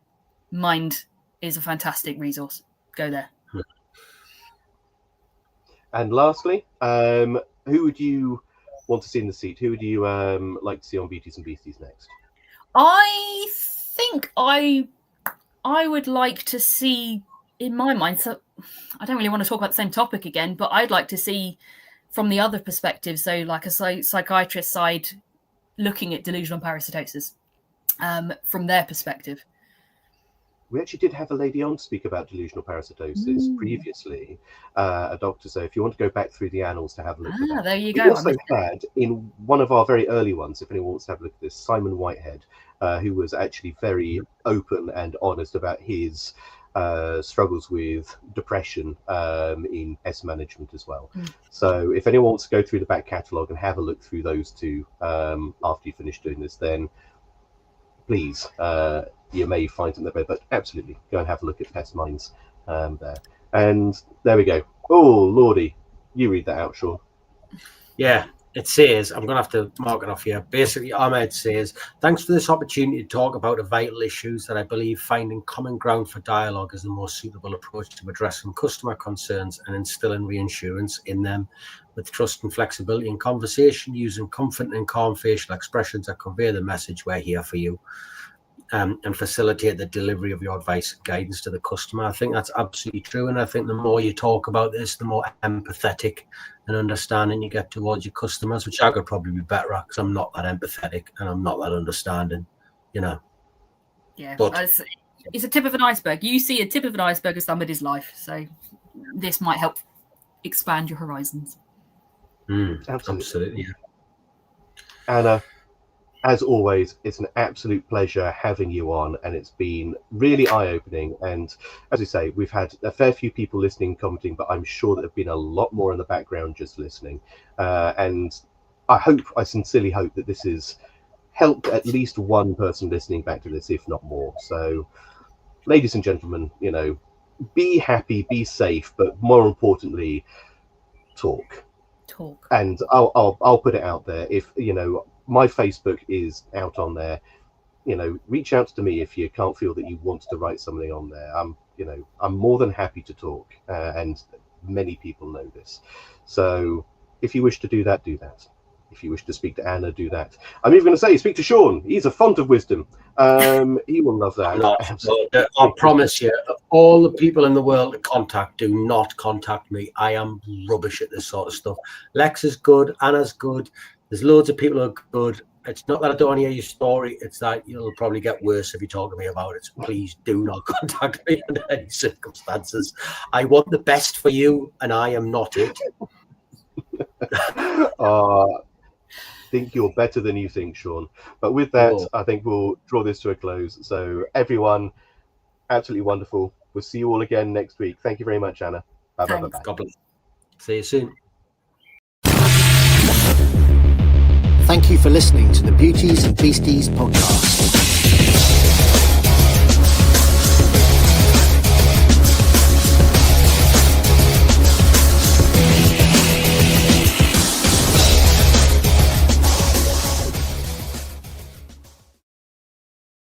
Mind is a fantastic resource. Go there. And lastly, who would you want to see in the seat? Who would you like to see on Beauties and Beasties next? I think I would like to see, in my mind, so I don't really want to talk about the same topic again, but I'd like to see from the other perspective, so like a psychiatrist side, looking at delusional parasitosis from their perspective. We actually did have a lady on to speak about delusional parasitosis previously, a doctor. So if you want to go back through the annals to have a look at that. There you go. We also had, in one of our very early ones, if anyone wants to have a look at this, Simon Whitehead, who was actually very open and honest about his struggles with depression in pest management as well. So if anyone wants to go through the back catalogue and have a look through those two after you finish doing this, then please, you may find them there, but absolutely go and have a look at Pest Minds there. And there we go. Oh, Lordy, you read that out, Sean. Yeah, it says, I'm going to have to mark it off here. Basically, Ahmed says, thanks for this opportunity to talk about the vital issues that I believe finding common ground for dialogue is the most suitable approach to addressing customer concerns and instilling reassurance in them with trust and flexibility in conversation, using comfort and calm facial expressions that convey the message, we're here for you, and facilitate the delivery of your advice and guidance to the customer. I think that's absolutely true. And I think the more you talk about this, the more empathetic and understanding you get towards your customers, which I could probably be better at because I'm not that empathetic and I'm not that understanding, Yeah, but it's a tip of an iceberg. You see a tip of an iceberg of somebody's life. So this might help expand your horizons. Absolutely. Yeah. Anna, as always, it's an absolute pleasure having you on, and it's been really eye-opening. And as we say, we've had a fair few people listening, commenting, but I'm sure there have been a lot more in the background just listening. And I sincerely hope that this has helped at least one person listening back to this, if not more. So, ladies and gentlemen, be happy, be safe, but more importantly, talk. And I'll put it out there. If my Facebook is out on there, reach out to me if you can't feel that you want to write something on there. I'm more than happy to talk, and many people know this. So if you wish to do that, do that. If you wish to speak to Anna, do that. I'm even going to say, speak to Sean. He's a font of wisdom. He will love that. I promise you, of all the people in the world to contact, do not contact me. I am rubbish at this sort of stuff. Lex is good. Anna's good. There's loads of people who are good. It's not that I don't want to hear your story. It's that you'll probably get worse if you talk to me about it. So please do not contact me under any circumstances. I want the best for you, and I am not it. Think you're better than you think, Sean. But with that, I think we'll draw this to a close. So everyone, absolutely wonderful. We'll see you all again next week. Thank you very much, Anna. Bye. God bless. See you soon. Thank you for listening to the Beauties and Beasties podcast.